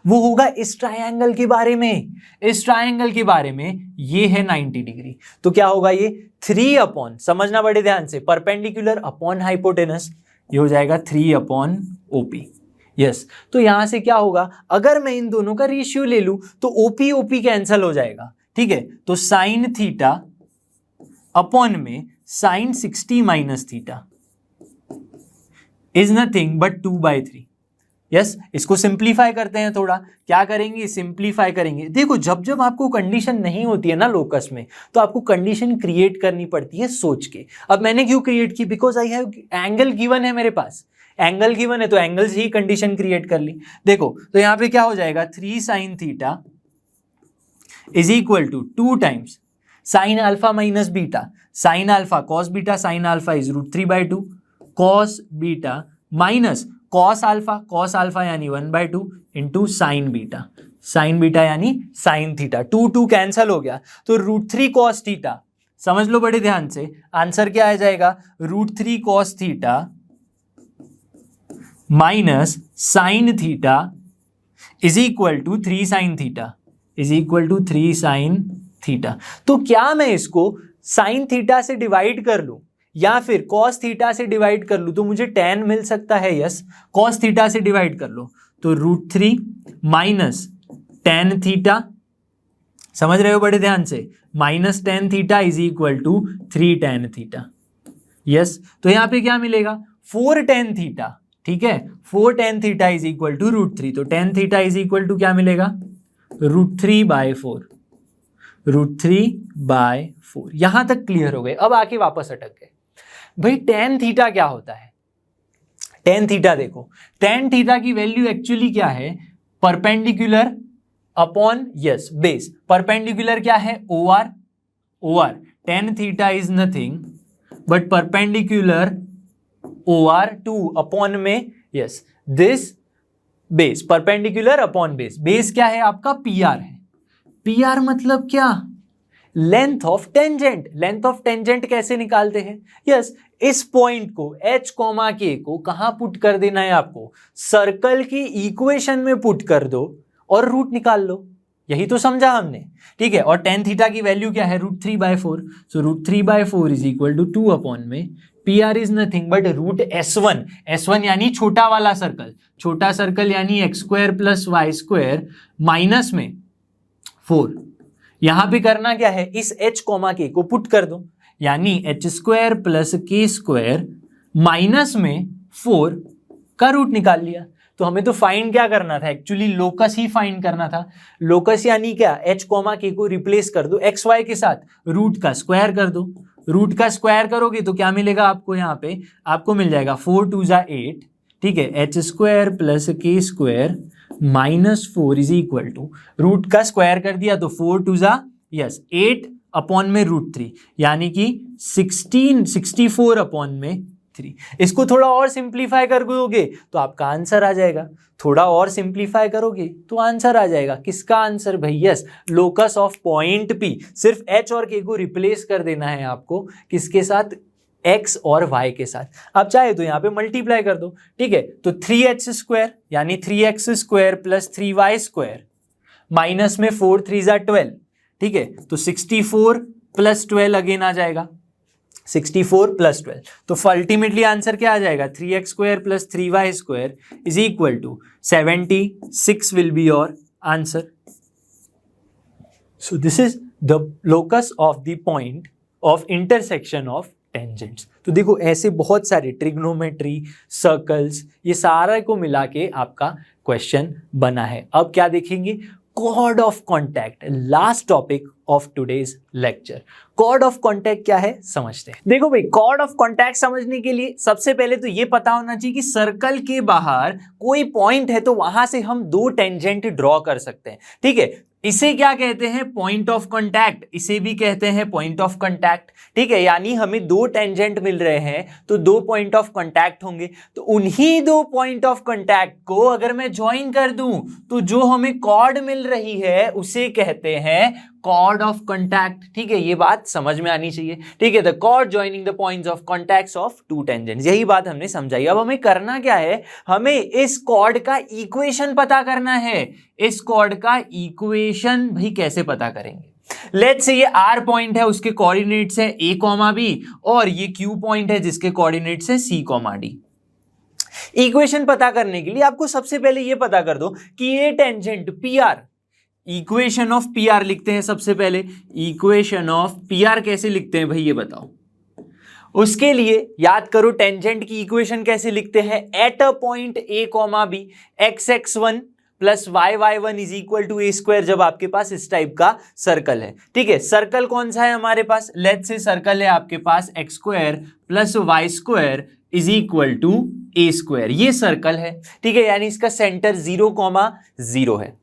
वो होगा इस ट्रायंगल के बारे में, इस ट्रायंगल के बारे में, ये है 90 डिग्री। तो क्या होगा, ये 3 अपॉन, समझना बड़े ध्यान से, परपेंडिकुलर अपॉन हाइपोटेनस, ये हो जाएगा 3 अपॉन ओपी। यस, तो यहां से क्या होगा, अगर मैं इन दोनों का रेशियो ले लूं तो ओपी ओपी कैंसल हो जाएगा, ठीक है। तो साइन थीटा अपॉन में sine 60 minus theta is nothing but 2/3। Yes, इसको सिंप्लीफाई करते हैं थोड़ा, क्या करेंगे, सिंप्लीफाई करेंगे। देखो, जब जब आपको कंडीशन नहीं होती है ना लोकस में, तो आपको कंडीशन क्रिएट करनी पड़ती है सोच के। अब मैंने क्यों क्रिएट की, because I have angle given है मेरे पास, एंगल गिवन है तो एंगल से ही कंडीशन क्रिएट कर ली। देखो तो यहां पे क्या हो जाएगा, 3 sine theta is equal to 2 times sine alpha minus beta, sine alpha cos beta, sine alpha is √3/2 cos beta minus cos alpha यानी 1/2 इंटू साइन बीटा यानी साइन थीटा। 2 कैंसल हो गया तो √3 कॉस थीटा, समझ लो बड़े ध्यान से, आंसर क्या आ जाएगा, √3 cos theta minus sine theta is equal to 3 sine theta, is equal to 3 sine theta. तो क्या मैं इसको साइन थीटा से डिवाइड कर लूं या फिर कॉस थीटा से डिवाइड कर लूं तो मुझे tan मिल सकता है। यस, कॉस थीटा से डिवाइड कर लो तो √3 माइनस tan थीटा, समझ रहे हो बड़े ध्यान से, minus tan theta is equal to 3 tan theta. Yes, तो यहां पे क्या मिलेगा, 4 tan थीटा, ठीक है, 4 tan theta is equal to √3, तो tan theta is equal to क्या मिलेगा, √3/4, √3/4। यहां तक क्लियर हो गए। अब आके वापस अटक गए, भाई tan थीटा क्या होता है। tan थीटा देखो, tan थीटा की वैल्यू एक्चुअली क्या है, perpendicular upon, yes, base. Perpendicular क्या है, OR, tan theta is nothing but perpendicular OR2 upon में, yes, this base, perpendicular upon base. Base क्या है आपका, PR है। PR मतलब क्या, length of tangent. Length of tangent कैसे निकालते हैं, यस, इस पॉइंट को H, K को कहां पुट कर देना है आपको, सर्कल की इक्वेशन में पुट कर दो और रूट निकाल लो, यही तो समझा हमने, ठीक है। और tan थीटा की वैल्यू क्या है, √3/4, सो √3/4 इज इक्वल टू 2 अपॉन में PR is nothing but √S1 यानी छोटा वाला सर्कल, छोटा सर्कल यानी x² + y² माइनस में 4। यहां पे करना क्या है, इस H, K को पुट कर दो, यानी h² + k² माइनस में 4 का रूट निकाल लिया। तो हमें तो फाइंड क्या करना था, एक्चुअली लोकस ही फाइंड करना था। लोकस यानी क्या, H, K को रिप्लेस कर दो x, y के साथ, रूट का स्क्वायर कर दो। रूट का स्क्वायर करोगे तो क्या मिलेगा आपको, यहाँ पे आपको मिल जाएगा 4 2 जा 8, ठीक है, h² + k² minus 4 is equal to, root का स्क्वायर कर दिया तो 4 2 जा, यस, 8 अपॉन में √3 यानी कि 64 अपॉन में 3। इसको थोड़ा और सिंप्लीफाई कर दोगे तो आपका आंसर आ जाएगा, थोड़ा और सिंप्लीफाई करोगे तो आंसर आ जाएगा। किसका आंसर भाई, yes, locus of point P। सिर्फ H और K को रिप्लेस कर देना है आपको, किसके साथ, X और Y के साथ। आप चाहे तो यहाँ पे मल्टीप्लाई कर दो, ठीक है। तो 3h² यानी 3x² + 3y² माइनस में 4 3 जा 12, ठीक है, तो 64 + 12 अगेन आ जाएगा, 64 प्लस 12, तो अल्टीमेटली आंसर क्या आ जाएगा 3x² plus 3y² is equal to 76 will be your answer. So this is the locus of the point of intersection of tangents. तो देखो ऐसे बहुत सारे ट्रिग्नोमेट्री, सर्कल्स, ये सारा को मिला के आपका क्वेश्चन बना है. अब क्या देखेंगे, chord of contact, last topic of today's lecture. Chord of contact क्या है समझते हैं. देखो भाई, कॉर्ड ऑफ कॉन्टैक्ट समझने के लिए सबसे पहले तो ये पता होना चाहिए कि सर्कल के बाहर कोई पॉइंट है तो वहां से हम दो टेंजेंट ड्रॉ कर सकते हैं. ठीक है, इसे क्या कहते हैं, पॉइंट ऑफ कॉन्टैक्ट. इसे भी कहते हैं पॉइंट ऑफ कॉन्टैक्ट. ठीक है, यानी हमें दो टेंजेंट मिल रहे हैं तो दो पॉइंट ऑफ कॉन्टैक्ट होंगे. तो उन्हीं दो पॉइंट ऑफ कॉन्टैक्ट को अगर मैं ज्वाइन कर दूं तो जो हमें कॉर्ड मिल रही है उसे कहते हैं कॉर्ड ऑफ कॉन्टैक्ट. ठीक है, ये बात समझ में आनी चाहिए. ठीक है, the chord joining the points of contacts of two tangents, यही बात हमने समझाई. अब हमें करना क्या है, हमें इस कॉर्ड का इक्वेशन पता करना है. इस कॉर्ड का इक्वेशन भाई कैसे पता करेंगे. लेट्स से ये r पॉइंट है, उसके कोऑर्डिनेट्स है a, b और ये q पॉइंट है जिसके कोऑर्डिनेट्स है c, d. इक्वेशन पता करने के लिए आपको सबसे पहले ये पता कर दो कि ये tangent PR, equation of PR लिखते हैं सबसे पहले. इक्वेशन ऑफ PR कैसे लिखते हैं भाई ये बताओ. उसके लिए याद करो टेंजेंट की इक्वेशन कैसे लिखते हैं. At a point a, b x(x1) plus y(y1) is equal to a², जब आपके पास इस टाइप का सर्कल है. ठीक है, सर्कल कौन सा है हमारे पास, लेट्स से सर्कल है आपके पास x² plus y² is equal to a². ये सर्कल है. ठीक है, यानी इसका सेंटर 0,0 है.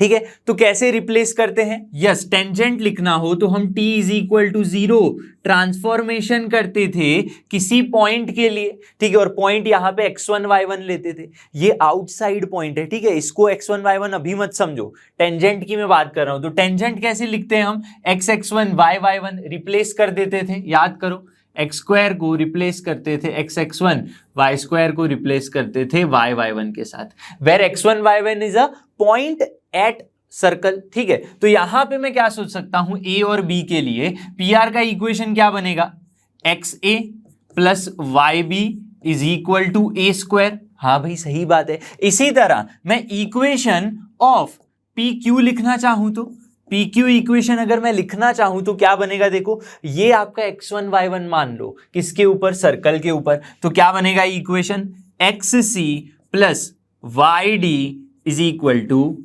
ठीक है, तो कैसे रिप्लेस करते हैं. यस, टेंजेंट लिखना हो तो हम t is equal to 0 transformation करते थे किसी पॉइंट के लिए. ठीक है, और पॉइंट यहां पे x1 y1 लेते थे. ये आउटसाइड पॉइंट है. ठीक है, इसको x1 y1 अभी मत समझो, टेंजेंट की मैं बात कर रहा हूं. तो टेंजेंट कैसे लिखते हैं हम, x(x1) y(y1) रिप्लेस कर देते थे. याद करो, x² को रिप्लेस करते थे x(x1), y² को रिप्लेस करते थे y(y1) के साथ. Where x1 y1 is a point at circle. ठीक है, तो यहां पे मैं क्या सोच सकता हूं, a और b के लिए PR का इक्वेशन क्या बनेगा, xa plus yb is equal to a². हाँ भाई सही बात है. इसी तरह मैं इक्वेशन ऑफ pq लिखना चाहूं तो PQ इक्वेशन अगर मैं लिखना चाहूं तो क्या बनेगा, देखो ये आपका x1 y1 मान लो किसके ऊपर, सर्कल के ऊपर. तो क्या बनेगा equation, xc plus yd is equal to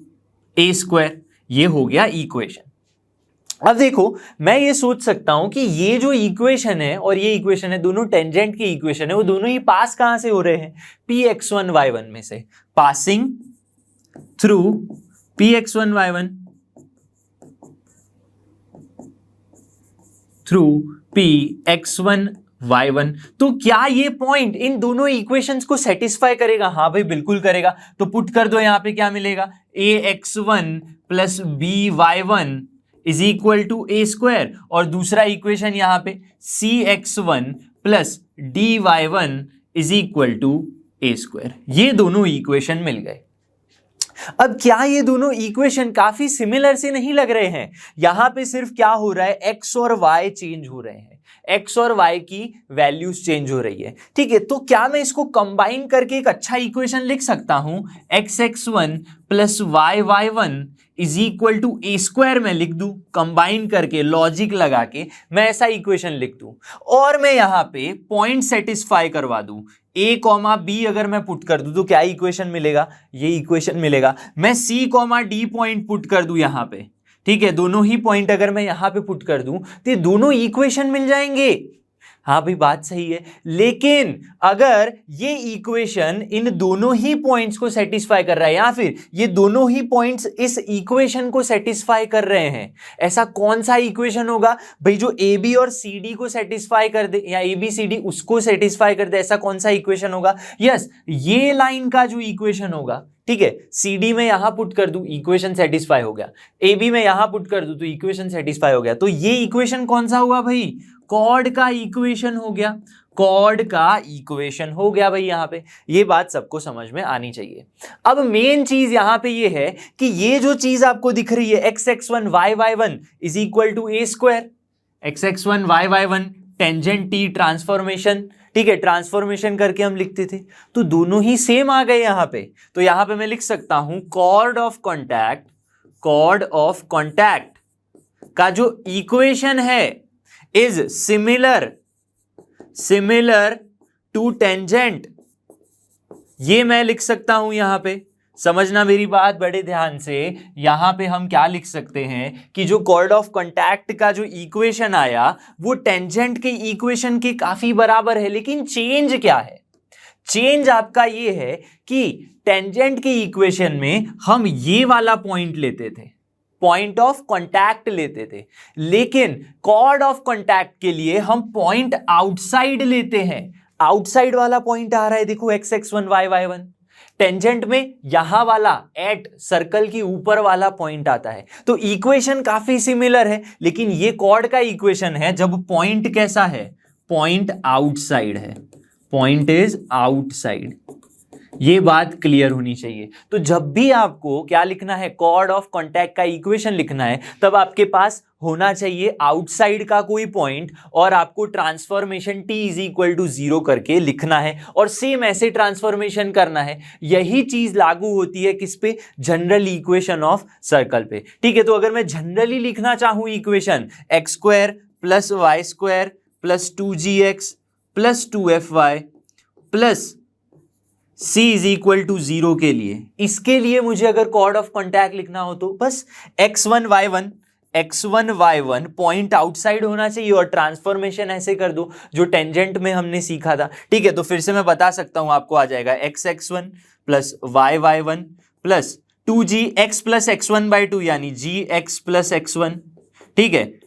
a². ये हो गया इक्वेशन. अब देखो मैं ये सोच सकता हूं कि ये जो इक्वेशन है और ये इक्वेशन है, दोनों टेंजेंट की इक्वेशन है, वो दोनों ही पास कहां से हो रहे हैं, px1 y1 में से. Passing through px1 y1 through px1 y1. तो क्या ये पॉइंट इन दोनों इक्वेशंस को सेटिस्फाई करेगा. हाँ भाई बिल्कुल करेगा. तो पुट कर दो, यहां पे क्या मिलेगा, ax1 plus by1 is equal to a², और दूसरा इक्वेशन यहां पे cx1 plus dy1 is equal to a². ये दोनों इक्वेशन मिल गए. अब क्या ये दोनों इक्वेशन काफी सिमिलर से नहीं लग रहे हैं. यहां पे सिर्फ क्या हो रहा है, x और y चेंज हो रहे हैं, x और y की वैल्यूज चेंज हो रही है. ठीक है, तो क्या मैं इसको कंबाइन करके एक अच्छा इक्वेशन लिख सकता हूं, x(x1) plus y(y1) is equal to a². मैं लिख दूं कंबाइन करके, लॉजिक लगा के मैं ऐसा इक्वेशन लिख दूं, और मैं यहां पे पॉइंट सेटिस्फाई करवा दूं, a, b अगर मैं पुट कर दूं तो क्या इक्वेशन मिलेगा, ये इक्वेशन मिलेगा. मैं c, d पॉइंट पुट कर दूं यहां पे. ठीक है, दोनों ही पॉइंट अगर मैं यहां पे पुट कर दूं तो ये दोनों इक्वेशन मिल जाएंगे. हाँ भाई बात सही है, लेकिन अगर ये इक्वेशन इन दोनों ही पॉइंट्स को सेटिस्फाई कर रहा है या फिर ये दोनों ही पॉइंट्स इस इक्वेशन को सेटिस्फाई कर रहे हैं, ऐसा कौन सा इक्वेशन होगा भाई जो ए बी और सी डी को सेटिस्फाई कर दे या ए बी सी डी उसको सेटिस्फाई कर दे, ऐसा कौन सा इक्वेशन होगा. यस, ये लाइन का जो इक्वेशन होगा. ठीक है, सी डी में यहां पुट कर दूं, इक्वेशन सेटिस्फाई हो गया. ए बी में यहां पुट कर दूं तो इक्वेशन सेटिस्फाई हो गया. तो ये इक्वेशन कौन सा हुआ भाई, कॉर्ड का इक्वेशन हो गया. कॉर्ड का इक्वेशन हो गया भाई. यहां पे ये बात सबको समझ में आनी चाहिए. अब मेन चीज यहां पे ये है कि ये जो चीज आपको दिख रही है x(x1) y(y1) is equal to a². x(x1) y(y1) tangent T transformation, ठीक है, ट्रांसफॉर्मेशन करके हम लिखते थे, तो दोनों ही सेम आ गए यहां पे। तो यहां पे मैं लिख सकता हूं कॉर्ड ऑफ कॉन्टैक्ट का जो इक्वेशन है इज सिमिलर टू टेंजेंट। ये मैं लिख सकता हूं यहां पे, समझना मेरी बात बड़े ध्यान से। यहां पे हम क्या लिख सकते हैं कि जो कॉर्ड ऑफ कॉन्टैक्ट का जो इक्वेशन आया वो टेंजेंट के इक्वेशन के काफी बराबर है, लेकिन चेंज क्या है? चेंज आपका ये है कि टेंजेंट के इक्वेशन में हम ये वाला पॉइंट लेते थे, पॉइंट ऑफ कॉन्टैक्ट लेते थे, लेकिन कॉर्ड ऑफ कॉन्टैक्ट के लिए हम पॉइंट आउटसाइड लेते हैं। आउटसाइड वाला पॉइंट आ रहा है, देखो x1 y1। टेंजेंट में यहां वाला एट सर्कल की ऊपर वाला पॉइंट आता है। तो इक्वेशन काफी सिमिलर है, लेकिन ये कॉर्ड का इक्वेशन है जब पॉइंट कैसा है, पॉइंट आउटसाइड है, पॉइंट इज आउटसाइड। ये बात क्लियर होनी चाहिए। तो जब भी आपको क्या लिखना है, कॉर्ड ऑफ कॉन्टैक्ट का इक्वेशन लिखना है, तब आपके पास होना चाहिए आउटसाइड का कोई पॉइंट और आपको transformation t is equal to 0 करके लिखना है और सेम ऐसे ट्रांसफॉर्मेशन करना है। यही चीज लागू होती है किस पे, जनरल इक्वेशन ऑफ सर्कल पे, ठीक है। तो अगर मैं जनरली लिखना चाहूं equation x² plus y² plus 2gx plus 2fy plus c is equal to 0 के लिए, इसके लिए मुझे अगर कॉर्ड ऑफ कॉन्टैक्ट लिखना हो तो बस x1 y1 पॉइंट आउटसाइड होना चाहिए और ट्रांसफॉर्मेशन ऐसे कर दो जो टेंजेंट में हमने सीखा था, ठीक है। तो फिर से मैं बता सकता हूं, आपको आ जाएगा x1 plus y1 plus 2gx plus x1/2 यानी gx प्लस x1, ठीक है,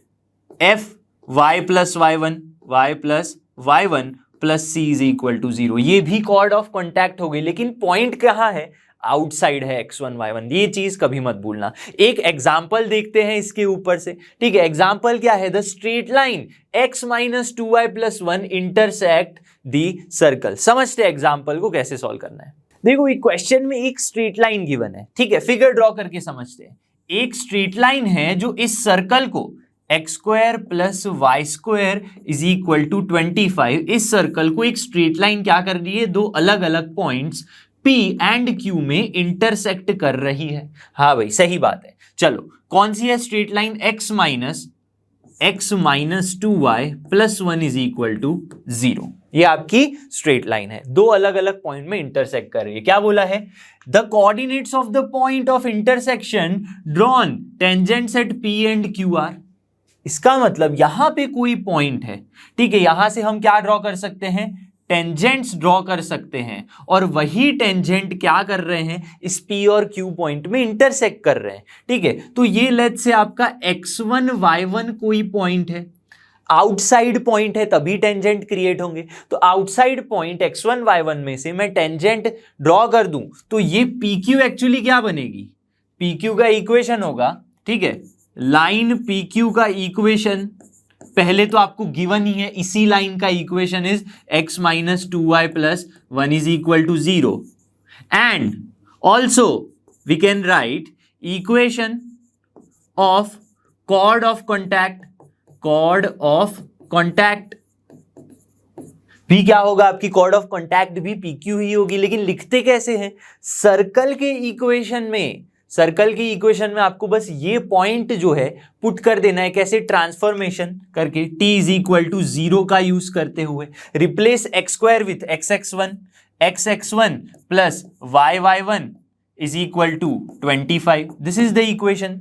f y plus y1 plus c is equal to 0। ये भी कॉर्ड ऑफ कॉन्टैक्ट हो गई, लेकिन पॉइंट कहां है, आउटसाइड है x1 y1। ये चीज कभी मत भूलना। एक एग्जांपल देखते हैं इसके ऊपर से, ठीक है। एग्जांपल क्या है, the straight line x minus 2y plus 1 intersect the circle. समझते हैं एग्जांपल को कैसे सॉल्व करना है। देखो एक क्वेश्चन में एक स्ट्रेट लाइन गिवन है, ठीक है, फिगर ड्रॉ करके समझते हैं। एक स्ट्रेट लाइन है जो इस सर्कल को x² plus y² is equal to 25, इस सर्कल को एक स्ट्रेट लाइन क्या कर रही है, दो अलग अलग पॉइंट्स P एंड Q में इंटरसेक्ट कर रही है। हाँ भाई सही बात है। चलो कौन सी है straight line, x minus 2y plus 1 is equal to 0। ये आपकी स्ट्रेट लाइन है, दो अलग अलग पॉइंट में इंटरसेक्ट कर रही है। क्या बोला है, the coordinates of the point of intersection drawn tangents at P and Q are. इसका मतलब यहां पे कोई पॉइंट है, ठीक है, यहां से हम क्या ड्रॉ कर सकते हैं, टेंजेंट्स ड्रॉ कर सकते हैं, और वही टेंजेंट क्या कर रहे हैं, इस P और Q पॉइंट में इंटरसेक्ट कर रहे हैं, ठीक है। तो ये लेट्स से आपका x1 y1 कोई पॉइंट है, आउटसाइड पॉइंट है, तभी टेंजेंट क्रिएट होंगे। तो आउटसाइड पॉइंट x1 y1 में से मैं टेंजेंट ड्रॉ कर दूं तो ये PQ एक्चुअली क्या बनेगी, PQ का इक्वेशन होगा, ठीक है। लाइन PQ का इक्वेशन पहले तो आपको गिवन ही है, इसी लाइन का equation is x minus 2y plus 1 is equal to 0 and also we can write equation of chord of contact भी क्या होगा, आपकी कॉर्ड ऑफ कॉन्टैक्ट भी PQ ही होगी। लेकिन लिखते कैसे हैं, सर्कल के इक्वेशन में आपको बस ये पॉइंट जो है पुट कर देना है, कैसे, ट्रांसफॉर्मेशन करके t इज इक्वल टू 0 का यूज करते हुए, replace x² with xx1 plus y1 is equal to 25। This is the equation.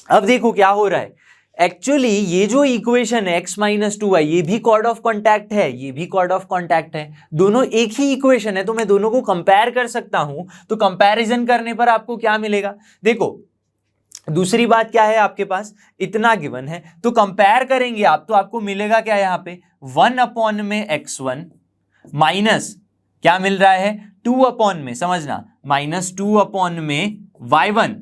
अब देखो क्या हो रहा है, एक्चुअली ये जो इक्वेशन है x माइनस 2y, ये भी कॉर्ड ऑफ कॉन्टैक्ट है, ये भी कॉर्ड ऑफ कॉन्टैक्ट है, दोनों एक ही इक्वेशन है। तो मैं दोनों को कंपेयर कर सकता हूं। तो कंपैरिजन करने पर आपको क्या मिलेगा, देखो दूसरी बात क्या है, आपके पास इतना गिवन है तो कंपेयर करेंगे आप, तो आपको मिलेगा क्या, यहां पे 1 अपॉन में x1 माइनस क्या मिल रहा है, 2 अपॉन में, समझना, माइनस 2 अपॉन में y1,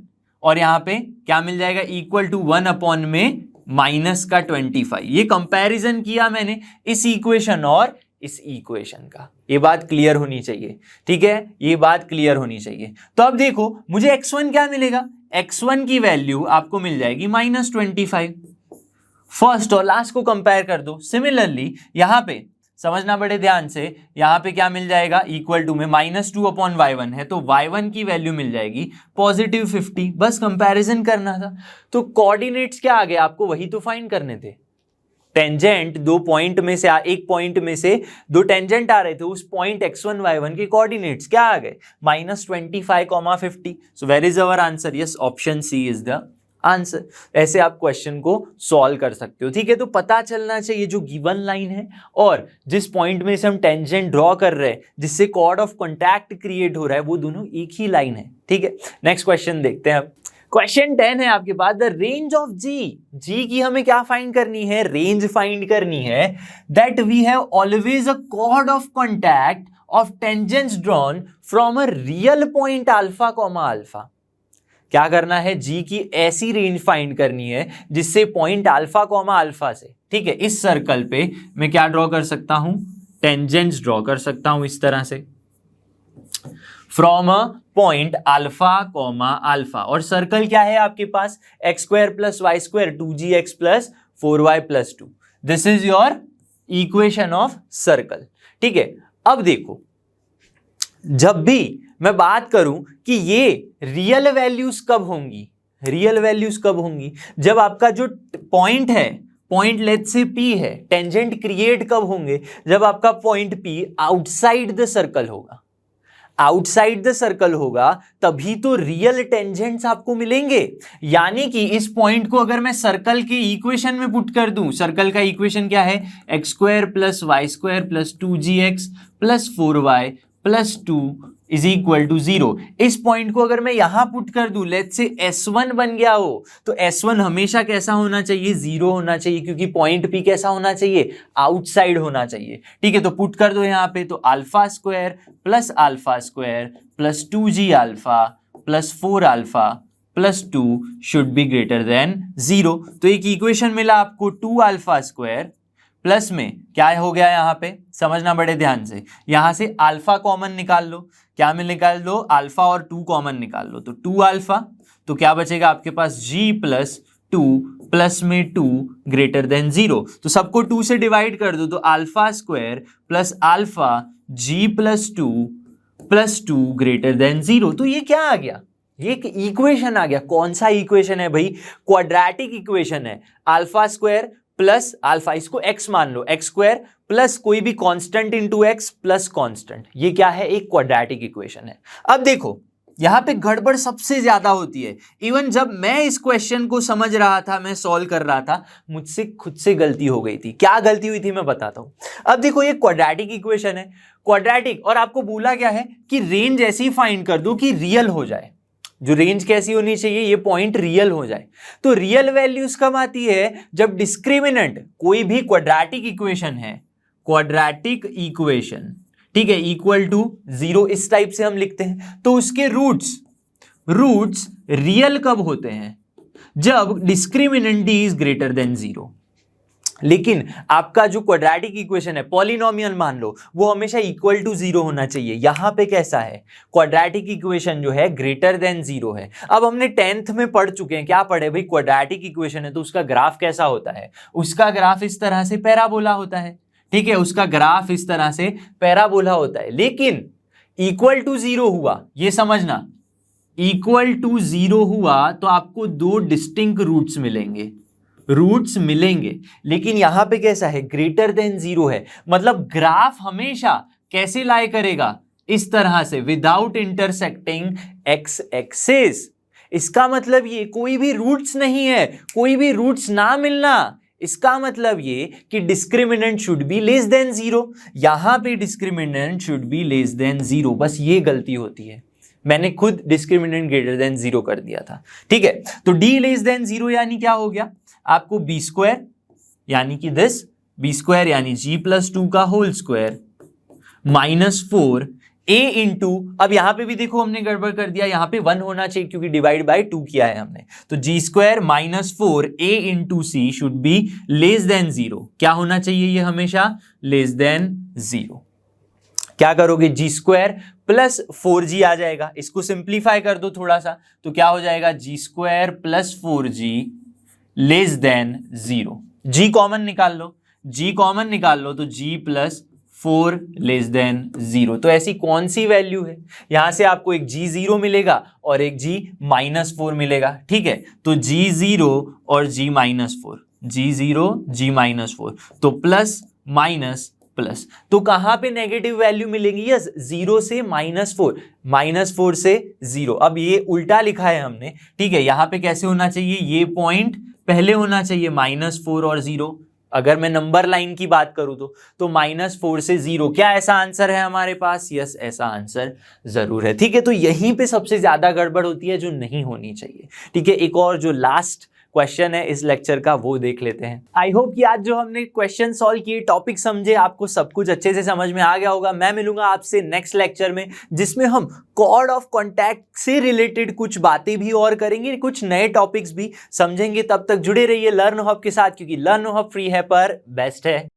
और यहां पे क्या मिल जाएगा, इक्वल टू 1 अपॉन में माइनस का 25। ये कंपैरिजन किया मैंने इस इक्वेशन और इस इक्वेशन का। ये बात क्लियर होनी चाहिए, ठीक है, ये बात क्लियर होनी चाहिए। तो अब देखो मुझे x1 क्या मिलेगा, x1 की वैल्यू आपको मिल जाएगी -25 फर्स्ट और लास्ट को कंपेयर कर दो। सिमिलरली यहां पे समझना बड़े ध्यान से, यहां पे क्या मिल जाएगा, इक्वल टू में -2/y1 है तो y1 की वैल्यू मिल जाएगी +50। बस कंपैरिजन करना था। तो कोऑर्डिनेट्स क्या आ गए, आपको वही तो फाइंड करने थे। टेंजेंट दो पॉइंट में से, एक पॉइंट में से दो टेंजेंट आ रहे थे, उस पॉइंट x1 y1 के कोऑर्डिनेट्स क्या आ गए, -25,50। So where is our answer, yes option C is the answer. ऐसे आप क्वेश्चन को सॉल्व कर सकते हो, ठीक है। तो पता चलना चाहिए जो गिवन लाइन है और जिस पॉइंट में से हम टेंजेंट ड्रॉ कर रहे हैं, जिससे कॉर्ड ऑफ कॉन्टैक्ट क्रिएट हो रहा है, वो दोनों एक ही लाइन है, ठीक है। नेक्स्ट क्वेश्चन देखते हैं अब। क्वेश्चन 10 है आपके पास, द रेंज ऑफ जी की हमें क्या फाइंड करनी है, रेंज फाइंड करनी है। That we have always a chord of contact of tangents drawn from a real point alpha comma alpha. क्या करना है, जी की ऐसी रेंज फाइंड करनी है जिससे पॉइंट अल्फा कॉमा अल्फा से, ठीक है, इस सर्कल पे मैं क्या ड्रॉ कर सकता हूं, टेंजेंट्स ड्रॉ कर सकता हूं इस तरह से, from a point alpha comma alpha. और सर्कल क्या है आपके पास, x² + y², 2gx + 4y + 2। This is your equation of circle, ठीक है। अब देखो, जब भी मैं बात करूं कि ये रियल वैल्यूज कब होंगी, रियल वैल्यूज कब होंगी, जब आपका जो पॉइंट है, पॉइंट लेट्स से P है, टेंजेंट क्रिएट कब होंगे, जब आपका point P outside the circle होगा। आउटसाइड द सर्कल होगा तभी तो रियल टेंजेंट्स आपको मिलेंगे। यानी कि इस पॉइंट को अगर मैं सर्कल के इक्वेशन में पुट कर दूं, सर्कल का इक्वेशन क्या है, x² + y² + 2gx + 4y + 2 = 0। इस पॉइंट को अगर मैं यहां पुट कर दूं, लेट्स से S1 बन गया हो, तो S1 हमेशा कैसा होना चाहिए, 0 होना चाहिए, क्योंकि पॉइंट P कैसा होना चाहिए, आउटसाइड होना चाहिए, ठीक है। तो पुट कर दो यहां पे, तो α² + α² + 2gα + 4α + 2 should be greater than 0। तो एक इक्वेशन मिला आपको, 2α² प्लस में क्या हो गया, यहां पे समझना बड़े ध्यान से, यहां से अल्फा कॉमन निकाल लो, क्या में निकाल लो, अल्फा और 2 कॉमन निकाल लो, तो 2α, तो क्या बचेगा आपके पास, g + 2 प्लस में 2 ग्रेटर देन 0। तो सबको 2 से डिवाइड कर दो, तो α² + अल्फा g + 2 + 2 ग्रेटर देन 0। तो ये क्या आ गया, ये एक इक्वेशन आ गया। कौन सा इक्वेशन है भाई, क्वाड्रेटिक इक्वेशन है। α² प्लस अल्फा, इसको x मान लो, x² प्लस कोई भी constant into x plus constant, ये क्या है, एक क्वाड्रेटिक इक्वेशन है। अब देखो यहां पे गड़बड़ सबसे ज्यादा होती है। इवन जब मैं इस क्वेश्चन को समझ रहा था, मैं सॉल्व कर रहा था, मुझसे खुद से गलती हो गई थी। क्या गलती हुई थी मैं बताता हूं। अब देखो ये क्वाड्रेटिक इक्वेशन है, क्वाड्रेटिक, और आपको बोला क्या है कि रेंज ऐसी ही फाइंड कर दो कि रियल हो जाए। जो रेंज कैसी होनी चाहिए, ये पॉइंट रियल हो जाए। तो रियल वैल्यूज कब आती है, जब डिस्क्रिमिनेंट, कोई भी क्वाड्रेटिक इक्वेशन है, क्वाड्रेटिक इक्वेशन, ठीक है, = 0, इस टाइप से हम लिखते हैं। तो उसके रूट्स रियल कब होते हैं, जब discriminant d is greater than 0। लेकिन आपका जो क्वाड्रेटिक इक्वेशन है, पॉलिनोमियल मान लो, वो हमेशा = 0 होना चाहिए। यहां पे कैसा है, क्वाड्रेटिक इक्वेशन जो है ग्रेटर देन 0 है। अब हमने 10th में पढ़ चुके हैं, क्या पढ़े भाई, क्वाड्रेटिक इक्वेशन है तो उसका ग्राफ कैसा होता है, उसका ग्राफ इस तरह से पैराबोला होता है, ठीक है, उसका ग्राफ इस तरह से पैराबोला होता है। लेकिन =0 हुआ, ये समझना, =0 हुआ तो आपको 2 डिस्टिंक्ट रूट्स मिलेंगे। लेकिन यहां पे कैसा है, ग्रेटर देन 0 है, मतलब ग्राफ हमेशा कैसे लाई करेगा, इस तरह से, विदाउट इंटरसेक्टिंग एक्स एक्सिस। इसका मतलब ये कोई भी रूट्स नहीं है, कोई भी रूट्स ना मिलना, इसका मतलब ये कि discriminant should be less than 0। यहां पे discriminant should be less than 0, बस ये गलती होती है, मैंने खुद डिस्क्रिमिनेंट ग्रेटर देन 0 कर दिया था, ठीक है। तो d लेस देन 0 यानी क्या हो गया आपको, b² यानी कि दिस, b² यानी g + 2 का होल स्क्वायर -4 a इंटू, अब यहां पे भी देखो हमने गड़बड़ कर दिया, यहां पे 1 होना चाहिए क्योंकि डिवाइड बाय 2 किया है हमने। तो g² -4 a into c should be less than 0। क्या होना चाहिए, ये हमेशा लेस देन 0। क्या करोगे, g² + 4g आ जाएगा, इसको सिंप्लीफाई कर दो थोड़ा सा, तो क्या हो जाएगा, g² + 4g less than 0। g common निकाल लो, g कॉमन निकाल लो तो g प्लस 4 लेस देन 0। तो ऐसी कौन सी वैल्यू है, यहां से आपको एक g0 मिलेगा और एक g माइनस 4 मिलेगा, ठीक है। तो g0 और g minus 4, g0 g minus 4, तो प्लस माइनस प्लस, तो कहां पे नेगेटिव वैल्यू मिलेंगी, यस 0 से -4, -4 से 0। अब ये उल्टा लिखा है हमने, ठीक है। यहां पे कैसे होना चाहिए, ये पॉइंट पहले होना चाहिए -4 और 0। अगर मैं नंबर लाइन की बात करूं तो -4 से 0, क्या ऐसा आंसर है हमारे पास, यस ऐसा आंसर जरूर है, ठीक है। तो यहीं पे सबसे ज्यादा गड़बड़ होती है जो नहीं होनी चाहिए, ठीक है। एक और जो लास्ट क्वेश्चन है इस लेक्चर का वो देख लेते हैं। आई होप कि आज जो हमने क्वेश्चन सॉल्व किए, टॉपिक समझे, आपको सब कुछ अच्छे से समझ में आ गया होगा। मैं मिलूंगा आपसे नेक्स्ट लेक्चर में, जिसमें हम कॉर्ड ऑफ कॉन्टैक्ट से रिलेटेड कुछ बातें भी और करेंगे, कुछ नए टॉपिक्स भी समझेंगे। तब तक जुड़े रहिए लर्न हब के साथ, क्योंकि लर्न हब फ्री है पर बेस्ट है।